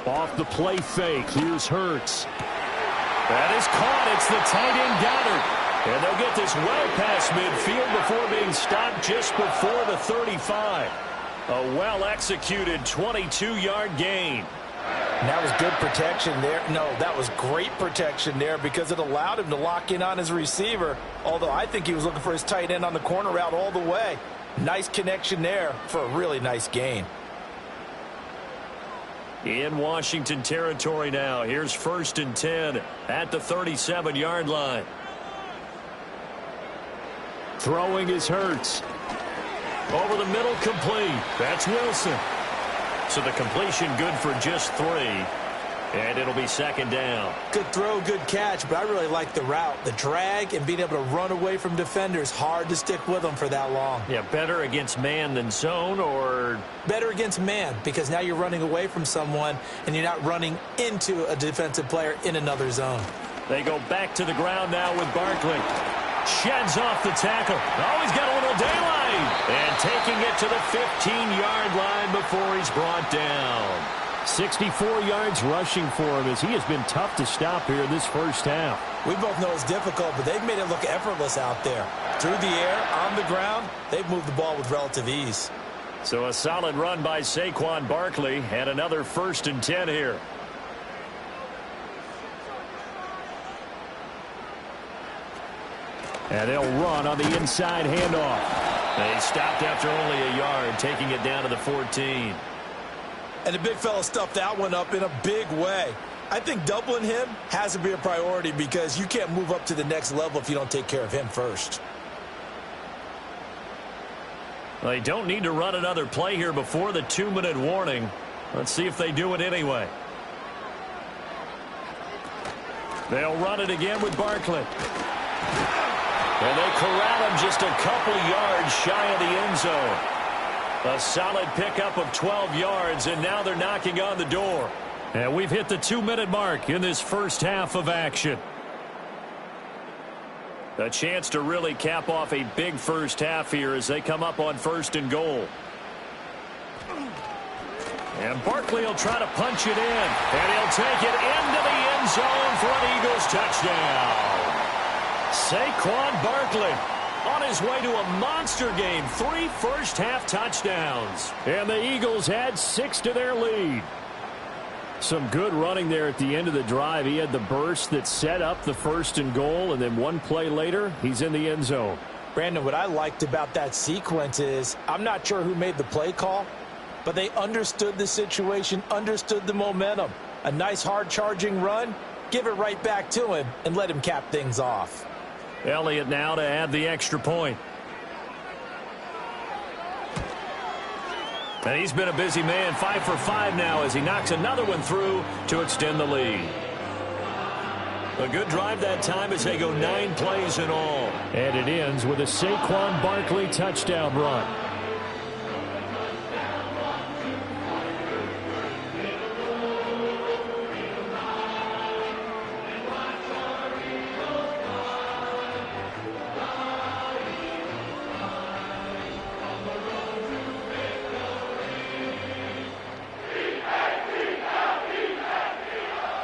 Off the play fake. Here's Hurts. That is caught. It's the tight end Goddard. And they'll get this well past midfield before being stopped just before the 35. A well-executed 22-yard gain. And that was good protection there. No, that was great protection there because it allowed him to lock in on his receiver, although I think he was looking for his tight end on the corner route all the way. Nice connection there for a really nice gain. In Washington territory now. Here's 1st and 10 at the 37-yard line. Throwing is Hurts. Over the middle, complete. That's Wilson. So the completion good for just 3. And it'll be 2nd down. Good throw, good catch, but I really like the route. The drag and being able to run away from defenders. Hard to stick with them for that long. Yeah, better against man than zone, or? Better against man, because now you're running away from someone and you're not running into a defensive player in another zone. They go back to the ground now with Barkley. Sheds off the tackle. Oh, he's got a little daylight. And taking it to the 15-yard line before he's brought down. 64 yards rushing for him as he has been tough to stop here this first half. We both know it's difficult, but they've made it look effortless out there. Through the air, on the ground, they've moved the ball with relative ease. So a solid run by Saquon Barkley and another 1st and 10 here. And they'll run on the inside handoff. They stopped after only a yard, taking it down to the 14. And the big fella stuffed that one up in a big way. I think doubling him has to be a priority because you can't move up to the next level if you don't take care of him first. They don't need to run another play here before the 2-minute warning. Let's see if they do it anyway. They'll run it again with Barkley. And they corral him just a couple yards shy of the end zone. A solid pickup of 12 yards, and now they're knocking on the door. And we've hit the 2-minute mark in this first half of action. A chance to really cap off a big first half here as they come up on 1st and goal. And Barkley will try to punch it in. And he'll take it into the end zone for an Eagles touchdown. Saquon Barkley on his way to a monster game. 3 first-half touchdowns. And the Eagles add 6 to their lead. Some good running there at the end of the drive. He had the burst that set up the 1st and goal, and then one play later, he's in the end zone. Brandon, what I liked about that sequence is I'm not sure who made the play call, but they understood the situation, understood the momentum. A nice hard-charging run, give it right back to him, and let him cap things off. Elliott now to add the extra point. And he's been a busy man, 5 for 5 now as he knocks another one through to extend the lead. A good drive that time as they go 9 plays in all. And it ends with a Saquon Barkley touchdown run.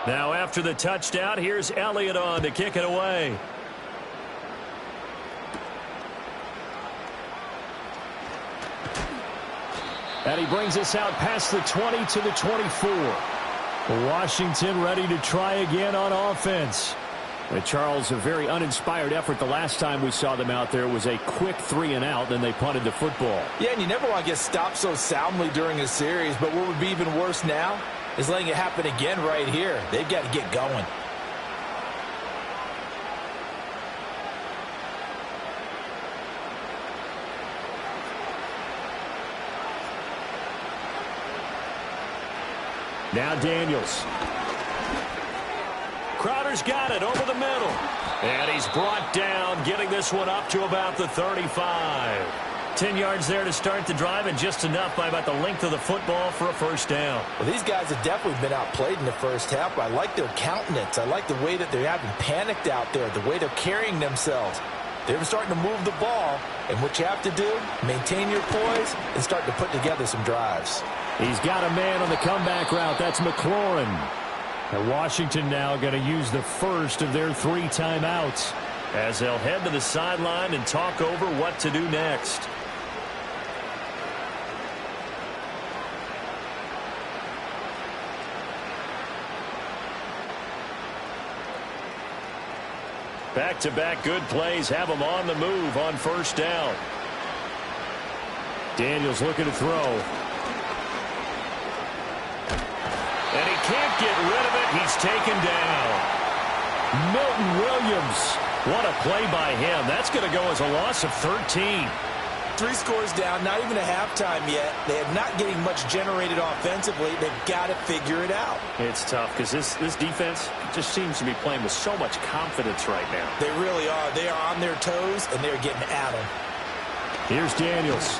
Now after the touchdown, here's Elliott on to kick it away. And he brings us out past the 20 to the 24. Washington ready to try again on offense. Charles, a very uninspired effort the last time we saw them out there. Was a quick 3-and-out, then they punted the football. Yeah, and you never want to get stopped so soundly during a series, but what would be even worse now is letting it happen again right here. They've got to get going. Now Daniels. Crowder's got it over the middle. And he's brought down, getting this one up to about the 35. 10 yards there to start the drive, and just enough by about the length of the football for a first down. Well, these guys have definitely been outplayed in the first half, but I like their countenance. I like the way that they haven't panicked out there, the way they're carrying themselves. They're starting to move the ball, and what you have to do, maintain your poise and start to put together some drives. He's got a man on the comeback route. That's McLaurin. And Washington now going to use the first of their 3 timeouts, as they'll head to the sideline and talk over what to do next. Back-to-back good plays have them on the move on first down. Daniels looking to throw. And he can't get rid of it. He's taken down. Milton Williams. What a play by him. That's going to go as a loss of 13. 3 scores down, not even a halftime yet. They are not getting much generated offensively. They've got to figure it out. It's tough because this defense just seems to be playing with so much confidence right now. They really are. They are on their toes, and they're getting at them. Here's Daniels.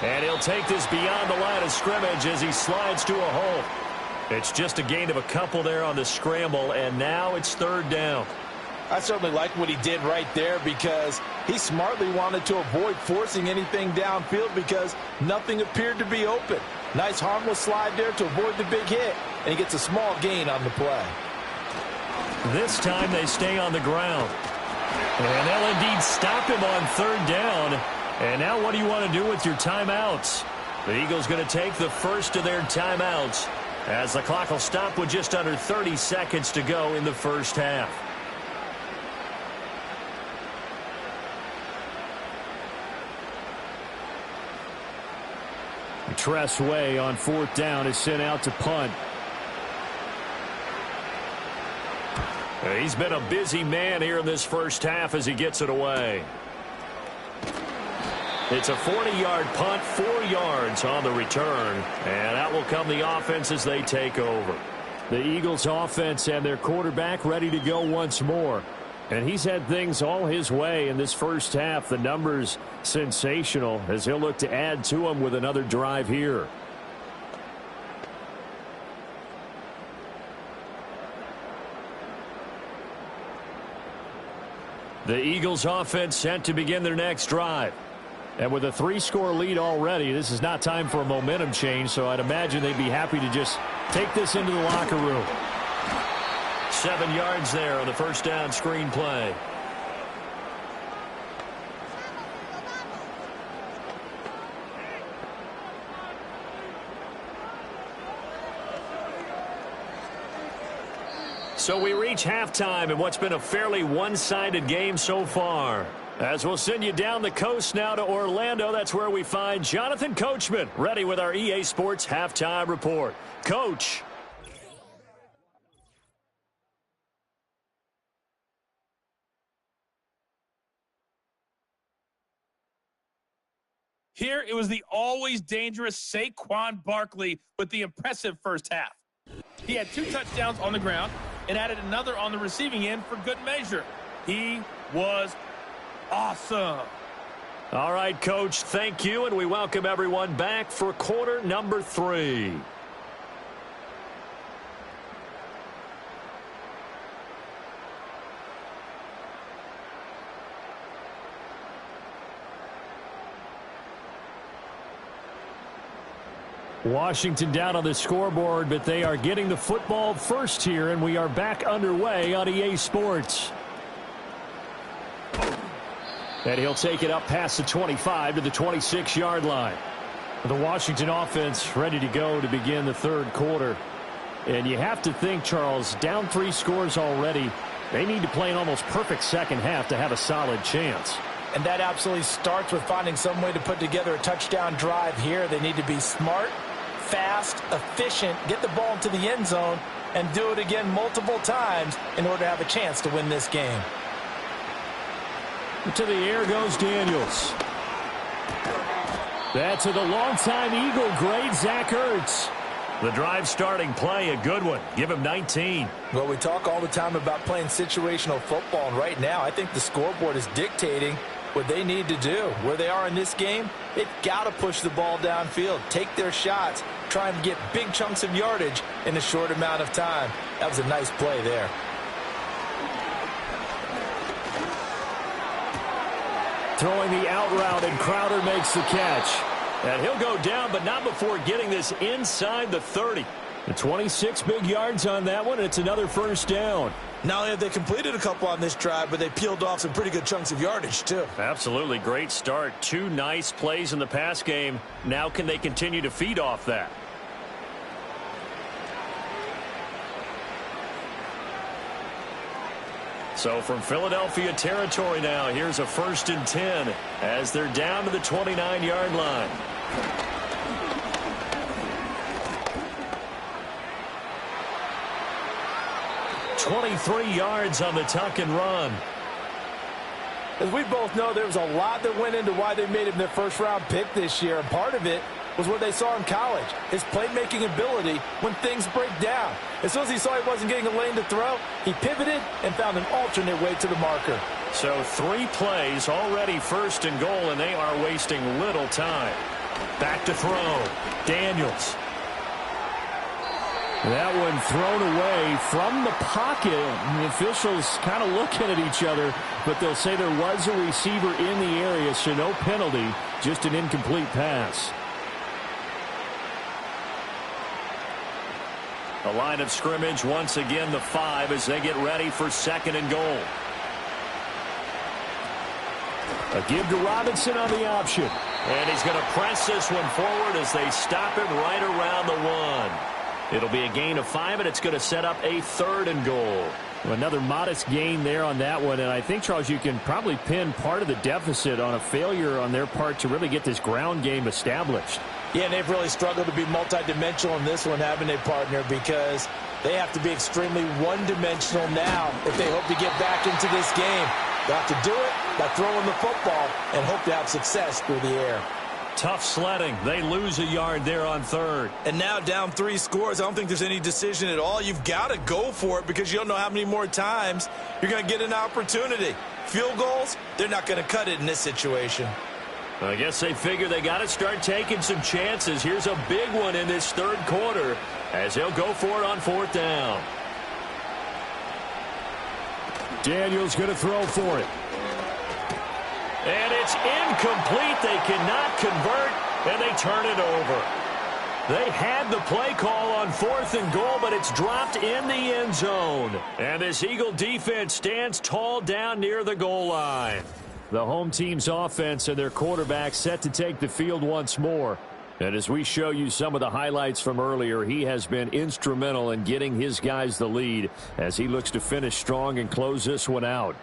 And he'll take this beyond the line of scrimmage as he slides to a hole. It's just a gain of a couple there on the scramble, and now it's 3rd down. I certainly like what he did right there because he smartly wanted to avoid forcing anything downfield because nothing appeared to be open. Nice harmless slide there to avoid the big hit, and he gets a small gain on the play. This time they stay on the ground. And they'll indeed stop him on 3rd down. And now what do you want to do with your timeouts? The Eagles going to take the first of their timeouts as the clock will stop with just under 30 seconds to go in the first half. Tress Way on 4th down is sent out to punt. He's been a busy man here in this first half as he gets it away. It's a 40-yard punt, 4 yards on the return, and out will come the offense as they take over. The Eagles offense and their quarterback ready to go once more. And he's had things all his way in this first half. The numbers sensational as he'll look to add to them with another drive here. The Eagles offense set to begin their next drive. And with a 3-score lead already, this is not time for a momentum change, so I'd imagine they'd be happy to just take this into the locker room. 7 yards there on the first down screen play. So we reach halftime in what's been a fairly one-sided game so far. As we'll send you down the coast now to Orlando, that's where we find Jonathan Coachman ready with our EA Sports Halftime Report. Coach. Here, it was the always dangerous Saquon Barkley with the impressive first half. He had 2 touchdowns on the ground and added another on the receiving end for good measure. He was awesome. All right, Coach, thank you, and we welcome everyone back for quarter number 3. Washington down on the scoreboard, but they are getting the football first here, and we are back underway on EA Sports. And he'll take it up past the 25 to the 26-yard line. The Washington offense ready to go to begin the third quarter. And you have to think, Charles, down 3 scores already. They need to play an almost perfect second half to have a solid chance. And that absolutely starts with finding some way to put together a touchdown drive here. They need to be smart, fast, efficient, get the ball into the end zone, and do it again multiple times in order to have a chance to win this game. To the air goes Daniels. That's to the longtime Eagle great Zach Ertz. The drive starting play, a good one. Give him 19. Well, we talk all the time about playing situational football, and right now I think the scoreboard is dictating what they need to do. Where they are in this game, they've got to push the ball downfield, take their shots, try and get big chunks of yardage in a short amount of time. That was a nice play there. Throwing the out route, and Crowder makes the catch. And he'll go down, but not before getting this inside the 30. The 26 big yards on that one, and it's another first down. Not only have they completed a couple on this drive, but they peeled off some pretty good chunks of yardage, too. Absolutely great start. 2 nice plays in the pass game. Now can they continue to feed off that? So from Philadelphia territory now, here's a 1st and 10 as they're down to the 29-yard line. "23 yards on the tuck and run." As we both know, there was a lot that went into why they made him their first-round pick this year, and part of it was what they saw in college, his playmaking ability when things break down. As soon as he saw he wasn't getting a lane to throw, he pivoted and found an alternate way to the marker. So 3 plays, already 1st and goal, and they are wasting little time. Back to throw. Daniels. That one thrown away from the pocket. The officials kind of looking at each other, but they'll say there was a receiver in the area, so no penalty, just an incomplete pass. The line of scrimmage once again the 5 as they get ready for 2nd and goal. A give to Robinson on the option. And he's going to press this one forward as they stop him right around the 1. It'll be a gain of 5, and it's going to set up a 3rd and goal. Another modest gain there on that one, and I think, Charles, you can probably pin part of the deficit on a failure on their part to really get this ground game established. Yeah, and they've really struggled to be multidimensional in this one, haven't they, partner? Because they have to be extremely one-dimensional now if they hope to get back into this game. They have to do it by throwing the football and hope to have success through the air. Tough sledding. They lose a yard there on 3rd. And now down 3 scores. I don't think there's any decision at all. You've got to go for it because you don't know how many more times you're going to get an opportunity. Field goals, they're not going to cut it in this situation. I guess they figure they got to start taking some chances. Here's a big one in this 3rd quarter as they'll go for it on 4th down. Daniels going to throw for it. And it's incomplete. They cannot convert, and they turn it over. They had the play call on 4th and goal, but it's dropped in the end zone. And this Eagle defense stands tall down near the goal line. The home team's offense and their quarterback set to take the field once more. And as we show you some of the highlights from earlier, he has been instrumental in getting his guys the lead as he looks to finish strong and close this one out.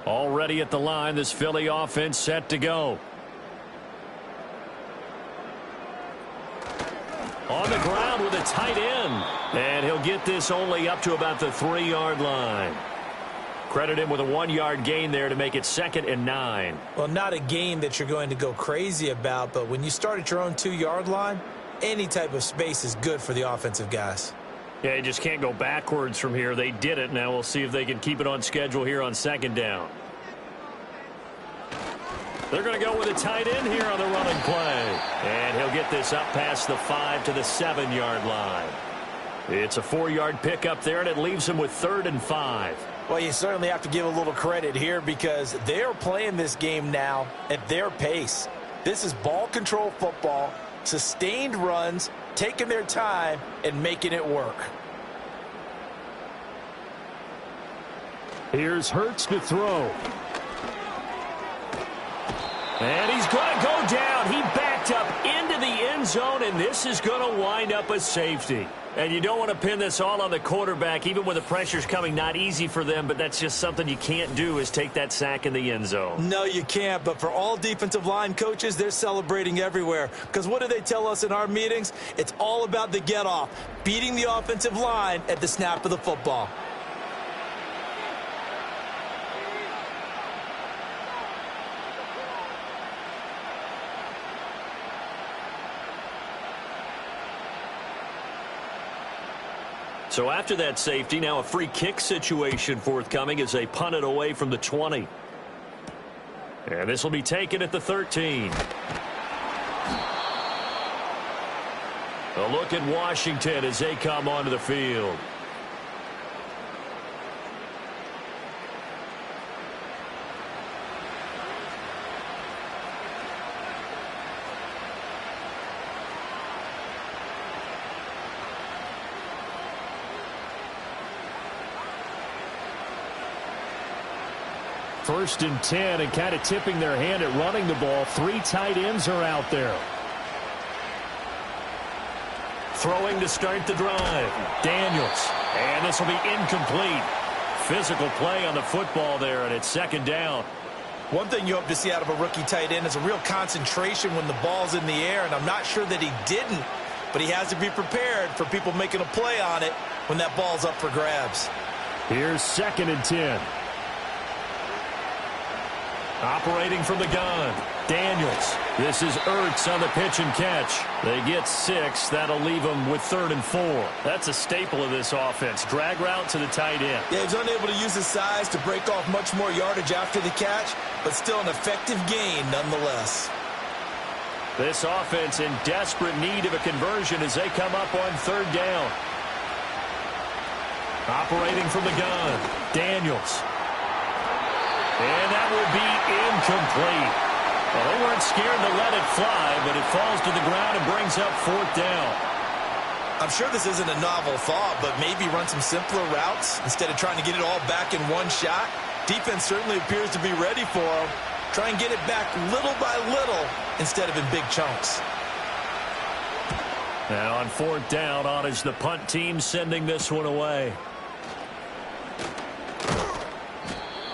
Already at the line, this Philly offense set to go. On the ground with a tight end. And he'll get this only up to about the 3-yard line. Credit him with a 1-yard gain there to make it 2nd and 9. Well, not a gain that you're going to go crazy about, but when you start at your own 2-yard line, any type of space is good for the offensive guys. Yeah, you just can't go backwards from here. They did it. Now we'll see if they can keep it on schedule here on 2nd down. They're going to go with a tight end here on the running play. And he'll get this up past the 5 to the 7-yard line. It's a 4-yard pickup there, and it leaves him with 3rd and 5. Well, you certainly have to give a little credit here because they're playing this game now at their pace. This is ball control football, sustained runs, taking their time, and making it work. Here's Hurts to throw. And he's going to go down. He backed up into the end zone, and this is going to wind up a safety. And you don't want to pin this all on the quarterback, even when the pressure's coming. Not easy for them, but that's just something you can't do, is take that sack in the end zone. No, you can't. But for all defensive line coaches, they're celebrating everywhere. Because what do they tell us in our meetings? It's all about the get-off, beating the offensive line at the snap of the football. So after that safety, now a free kick situation forthcoming as they punt it away from the 20. And this will be taken at the 13. A look at Washington as they come onto the field. First and 10, and kind of tipping their hand at running the ball. 3 tight ends are out there. Throwing to start the drive. Daniels. And this will be incomplete. Physical play on the football there, and it's second down. One thing you hope to see out of a rookie tight end is a real concentration when the ball's in the air, and I'm not sure that he didn't, but he has to be prepared for people making a play on it when that ball's up for grabs. Here's second and 10. Operating from the gun, Daniels. This is Ertz on the pitch and catch. They get 6. That'll leave them with 3rd and 4. That's a staple of this offense. Drag route to the tight end. Yeah, he's unable to use his size to break off much more yardage after the catch, but still an effective gain nonetheless. This offense in desperate need of a conversion as they come up on 3rd down. Operating from the gun, Daniels. And that will be incomplete. Well, they weren't scared to let it fly, but it falls to the ground and brings up 4th down. I'm sure this isn't a novel thought, but maybe run some simpler routes instead of trying to get it all back in one shot. Defense certainly appears to be ready for them. Try and get it back little by little instead of in big chunks. Now on 4th down, on is the punt team sending this one away.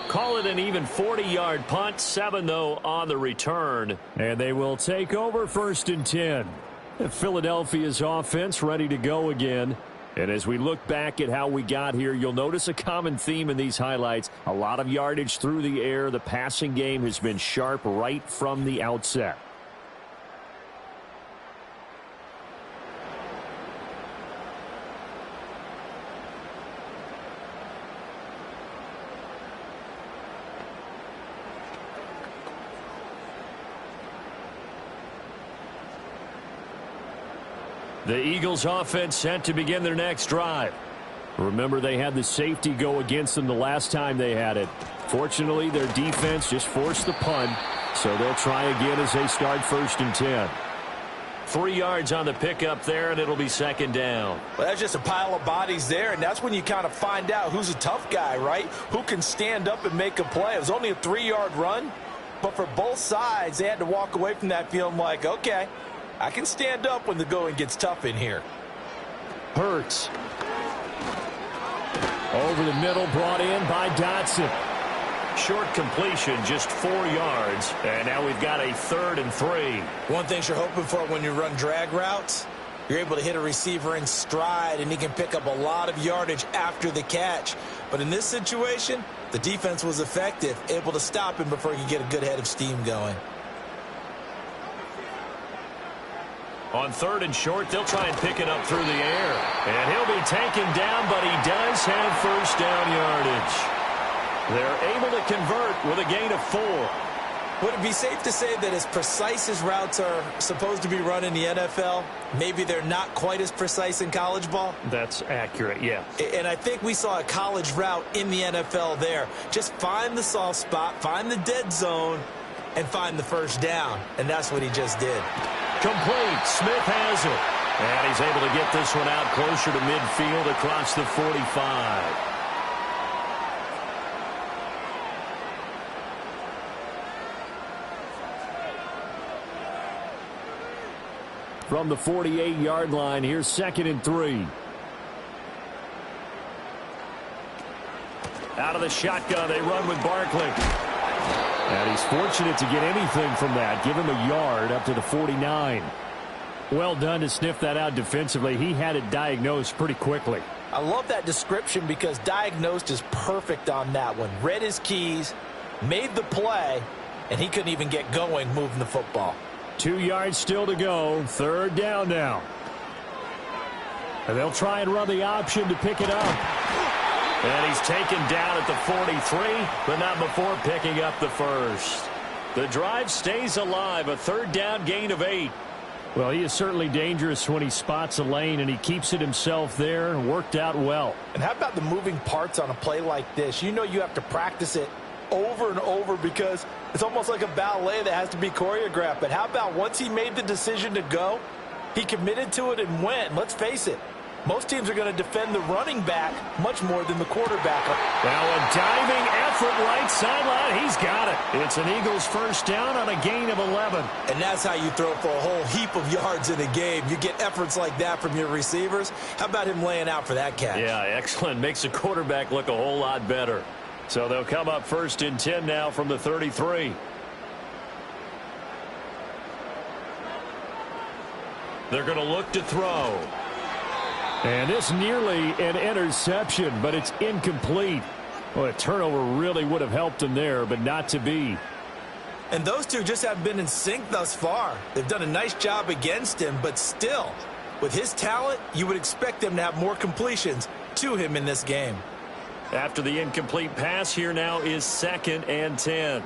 Call it an even 40-yard punt. 7, though, on the return. And they will take over 1st and 10. Philadelphia's offense ready to go again. And as we look back at how we got here, you'll notice a common theme in these highlights. A lot of yardage through the air. The passing game has been sharp right from the outset. The Eagles offense set to begin their next drive. Remember, they had the safety go against them the last time they had it. Fortunately, their defense just forced the punt, so they'll try again as they start 1st and 10. 3 yards on the pickup there, and it'll be 2nd down. Well, that's just a pile of bodies there, and that's when you kind of find out who's a tough guy, right? Who can stand up and make a play. It was only a 3-yard run, but for both sides, they had to walk away from that feeling like, okay, I can stand up when the going gets tough in here. Hurts. Over the middle, brought in by Dotson. Short completion, just 4 yards. And now we've got a 3rd and 3. One thing you're hoping for when you run drag routes, you're able to hit a receiver in stride, and he can pick up a lot of yardage after the catch. But in this situation, the defense was effective, able to stop him before he could get a good head of steam going. On 3rd and short, they'll try and pick it up through the air. And he'll be taken down, but he does have 1st down yardage. They're able to convert with a gain of 4. Would it be safe to say that as precise as routes are supposed to be run in the NFL, maybe they're not quite as precise in college ball? That's accurate, yeah. And I think we saw a college route in the NFL there. Just find the soft spot, find the dead zone, and find the first down, and that's what he just did. Complete. Smith has it. And he's able to get this one out closer to midfield across the 45. From the 48-yard line, here's 2nd and 3. Out of the shotgun, they run with Barkley. And he's fortunate to get anything from that. Give him a yard up to the 49. Well done to sniff that out defensively. He had it diagnosed pretty quickly. I love that description because diagnosed is perfect on that one. Read his keys, made the play, and he couldn't even get going moving the football. 2 yards still to go. 3rd down now. And they'll try and run the option to pick it up. And he's taken down at the 43, but not before picking up the first. The drive stays alive, a 3rd down gain of 8. Well, he is certainly dangerous when he spots a lane, and he keeps it himself there. Worked out well. And how about the moving parts on a play like this? You know you have to practice it over and over because it's almost like a ballet that has to be choreographed. But how about once he made the decision to go, he committed to it and went. Let's face it, most teams are going to defend the running back much more than the quarterback. Now a diving effort right sideline. He's got it. It's an Eagles first down on a gain of 11. And that's how you throw for a whole heap of yards in a game. You get efforts like that from your receivers. How about him laying out for that catch? Yeah, excellent. Makes the quarterback look a whole lot better. So they'll come up 1st and 10 now from the 33. They're going to look to throw. And it's nearly an interception, but it's incomplete. Well, a turnover really would have helped him there, but not to be. And those two just haven't been in sync thus far. They've done a nice job against him, but still, with his talent, you would expect them to have more completions to him in this game. After the incomplete pass, here now is 2nd and 10.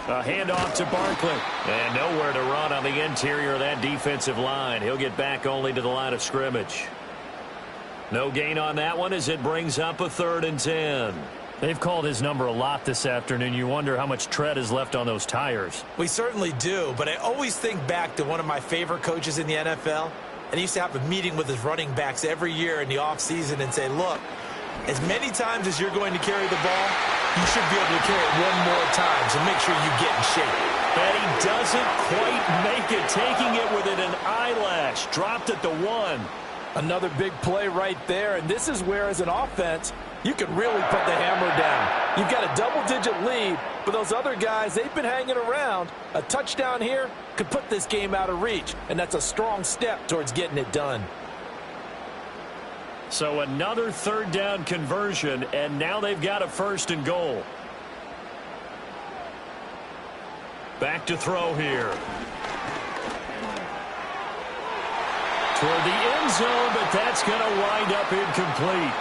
A handoff to Barkley. And nowhere to run on the interior of that defensive line. He'll get back only to the line of scrimmage. No gain on that one as it brings up a 3rd and 10. They've called his number a lot this afternoon. You wonder how much tread is left on those tires. We certainly do, but I always think back to one of my favorite coaches in the NFL. And he used to have a meeting with his running backs every year in the offseason and say, look, as many times as you're going to carry the ball, you should be able to carry it one more time, so make sure you get in shape. And he doesn't quite make it, taking it within an eyelash. Dropped at the 1. Another big play right there, and this is where, as an offense, you can really put the hammer down. You've got a double-digit lead, but those other guys, they've been hanging around. A touchdown here could put this game out of reach, and that's a strong step towards getting it done. So another 3rd down conversion, and now they've got a 1st and goal. Back to throw here. Toward the end zone, but that's going to wind up incomplete.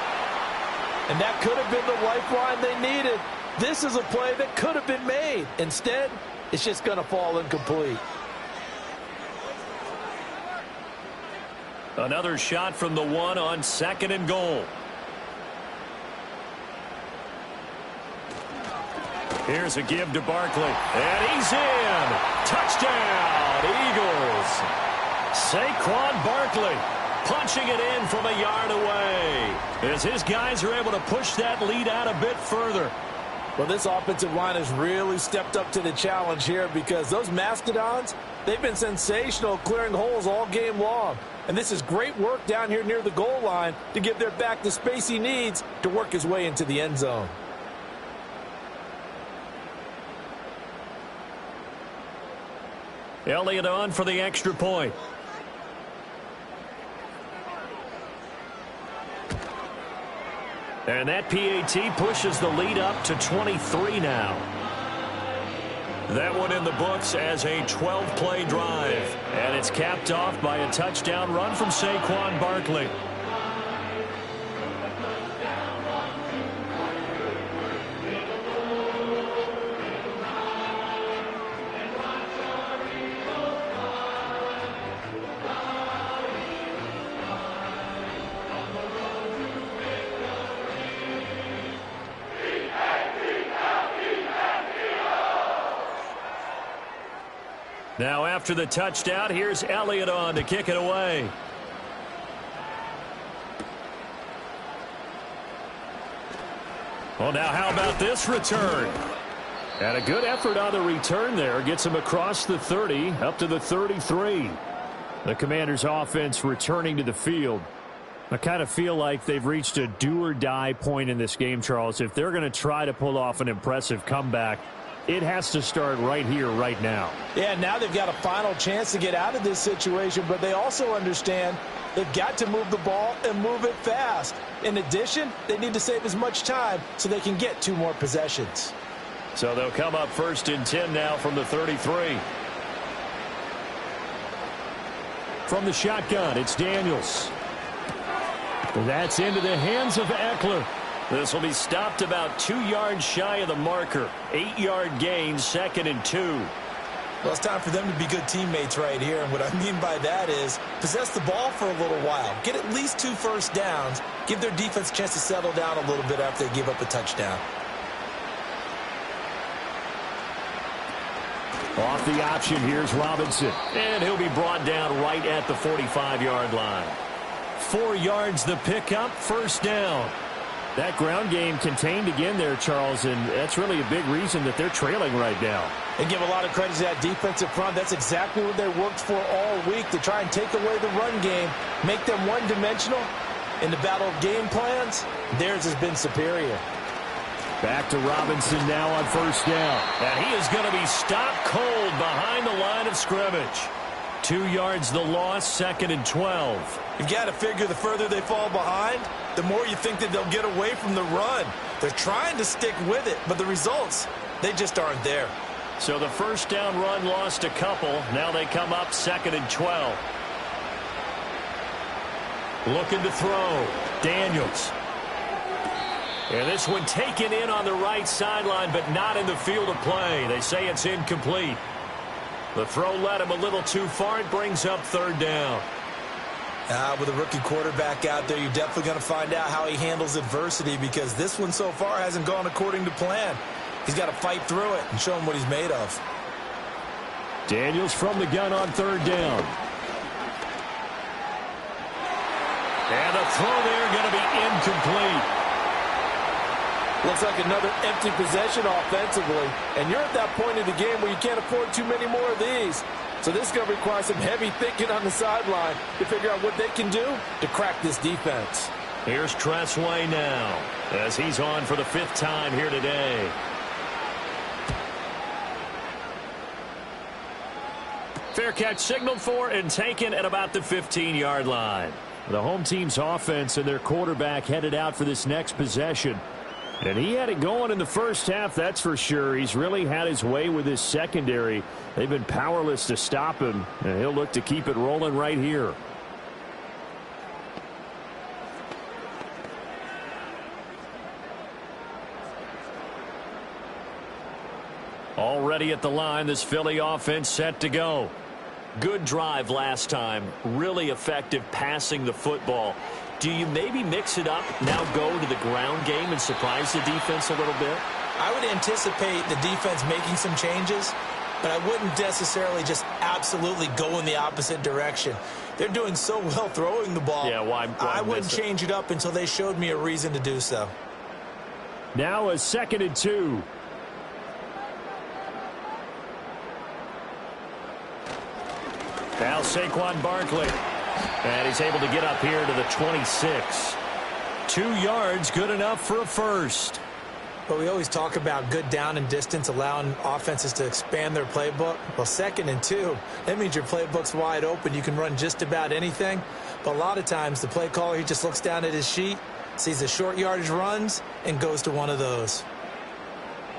And that could have been the lifeline they needed. This is a play that could have been made. Instead, it's just going to fall incomplete. Another shot from the 1 on 2nd and goal. Here's a give to Barkley. And he's in. Touchdown, Eagles. Saquon Barkley punching it in from a yard away as his guys are able to push that lead out a bit further. Well, this offensive line has really stepped up to the challenge here because those Mastodons, they've been sensational clearing holes all game long. And this is great work down here near the goal line to give their back the space he needs to work his way into the end zone. Elliott on for the extra point. And that PAT pushes the lead up to 23 now. That one in the books as a 12-play drive. And it's capped off by a touchdown run from Saquon Barkley. Now after the touchdown, here's Elliott on to kick it away. Well, now how about this return? And a good effort on the return there. Gets him across the 30, up to the 33. The Commanders' offense returning to the field. I kind of feel like they've reached a do-or-die point in this game, Charles. If they're going to try to pull off an impressive comeback, it has to start right here, right now. Yeah, now they've got a final chance to get out of this situation, but they also understand they've got to move the ball and move it fast. In addition, they need to save as much time so they can get 2 more possessions. So they'll come up 1st and 10 now from the 33. From the shotgun, it's Daniels. That's into the hands of Eckler. This will be stopped about 2 yards shy of the marker. 8-yard gain, 2nd and 2. Well, it's time for them to be good teammates right here. And what I mean by that is possess the ball for a little while. Get at least 2 first downs. Give their defense a chance to settle down a little bit after they give up a touchdown. Off the option, here's Robinson. And he'll be brought down right at the 45-yard line. 4 yards the pickup, 1st down. That ground game contained again there, Charles, and that's really a big reason that they're trailing right now. They give a lot of credit to that defensive front. That's exactly what they worked for all week, to try and take away the run game, make them one-dimensional. In the battle of game plans, theirs has been superior. Back to Robinson now on 1st down. And he is going to be stopped cold behind the line of scrimmage. 2 yards the loss, 2nd and 12. You've got to figure the further they fall behind, the more you think that they'll get away from the run. They're trying to stick with it, but the results, they just aren't there. So the 1st down run lost a couple. Now they come up 2nd and 12. Looking to throw. Daniels. And this one taken in on the right sideline, but not in the field of play. They say it's incomplete. The throw led him a little too far. It brings up 3rd down. With a rookie quarterback out there, you're definitely going to find out how he handles adversity, because this one so far hasn't gone according to plan. He's got to fight through it and show him what he's made of. Daniels from the gun on 3rd down. And the throw there going to be incomplete. Looks like another empty possession offensively. And you're at that point in the game where you can't afford too many more of these. So this is going to require some heavy thinking on the sideline to figure out what they can do to crack this defense. Here's Tressway now as he's on for the 5th time here today. Fair catch signaled for and taken at about the 15-yard line. The home team's offense and their quarterback headed out for this next possession. And he had it going in the 1st half, that's for sure. He's really had his way with his secondary. They've been powerless to stop him, and he'll look to keep it rolling right here. Already at the line, this Philly offense set to go. Good drive last time. Really effective passing the football. Do you maybe mix it up, now go to the ground game and surprise the defense a little bit? I would anticipate the defense making some changes, but I wouldn't necessarily just absolutely go in the opposite direction. They're doing so well throwing the ball. Yeah, why I wouldn't change it up until they showed me a reason to do so. Now a 2nd and 2. Now Saquon Barkley. And he's able to get up here to the 26. 2 yards, good enough for a 1st. But we always talk about good down and distance, allowing offenses to expand their playbook. Well, 2nd and 2, that means your playbook's wide open. You can run just about anything. But a lot of times the play caller, he just looks down at his sheet, sees the short yardage runs, and goes to one of those.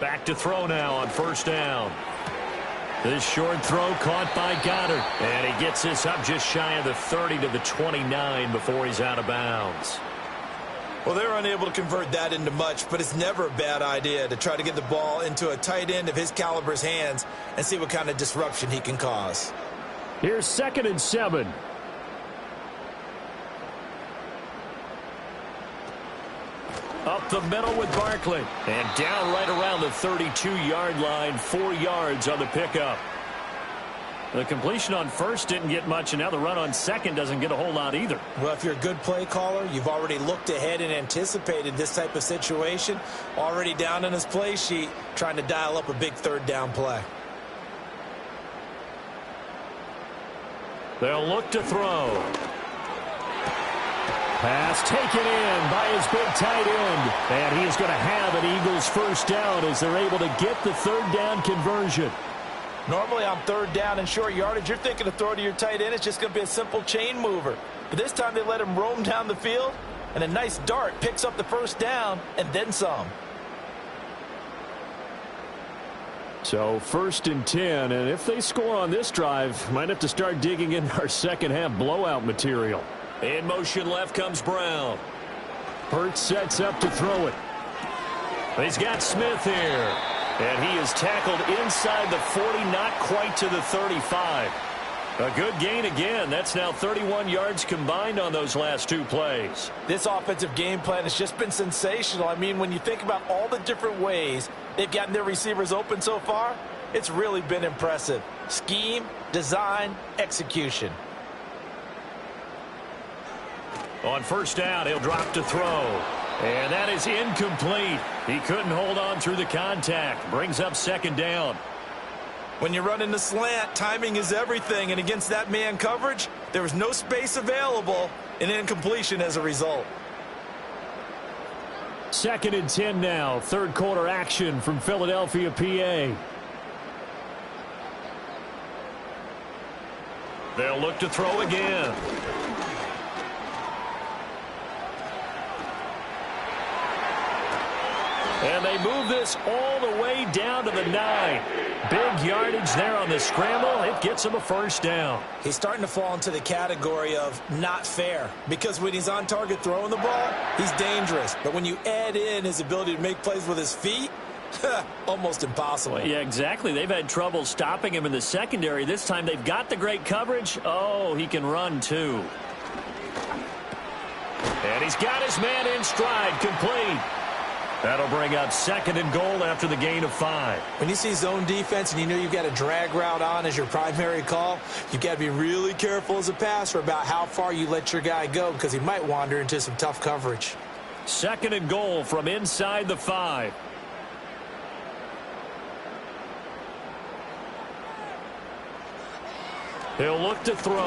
Back to throw now on 1st down. This short throw caught by Goddard. And he gets this up just shy of the 30 to the 29 before he's out of bounds. Well, they're unable to convert that into much, but it's never a bad idea to try to get the ball into a tight end of his caliber's hands and see what kind of disruption he can cause. Here's 2nd and 7. Up the middle with Barkley. And down right around the 32-yard line, 4 yards on the pickup. The completion on first didn't get much, and now the run on second doesn't get a whole lot either. Well, if you're a good play caller, you've already looked ahead and anticipated this type of situation. Already down on his play sheet, trying to dial up a big third down play. They'll look to throw. Pass taken in by his big tight end. And he is going to have an Eagles first down as they're able to get the third down conversion. Normally on third down and short yardage, you're thinking to throw to your tight end. It's just going to be a simple chain mover. But this time they let him roam down the field, and a nice dart picks up the first down and then some. So 1st and 10, and if they score on this drive, might have to start digging in our second half blowout material. In motion left comes Brown. Hurts sets up to throw it. He's got Smith here. And he is tackled inside the 40, not quite to the 35. A good gain again. That's now 31 yards combined on those last 2 plays. This offensive game plan has just been sensational. I mean, when you think about all the different ways they've gotten their receivers open so far, it's really been impressive. Scheme, design, execution. On first down, he'll drop to throw. And that is incomplete. He couldn't hold on through the contact. Brings up second down. When you run in the slant, timing is everything. And against that man coverage, there was no space available, and incompletion as a result. 2nd and 10 now. Third quarter action from Philadelphia, PA. They'll look to throw again. And they move this all the way down to the 9. Big yardage there on the scramble. It gets him a first down. He's starting to fall into the category of not fair, because when he's on target throwing the ball, he's dangerous. But when you add in his ability to make plays with his feet, almost impossible. Well, yeah, exactly. They've had trouble stopping him in the secondary. This time they've got the great coverage. Oh, he can run too. And he's got his man in stride, complete. That'll bring up 2nd and goal after the gain of 5. When you see zone defense and you know you've got a drag route on as your primary call, you've got to be really careful as a passer about how far you let your guy go, because he might wander into some tough coverage. 2nd and goal from inside the 5. He'll look to throw.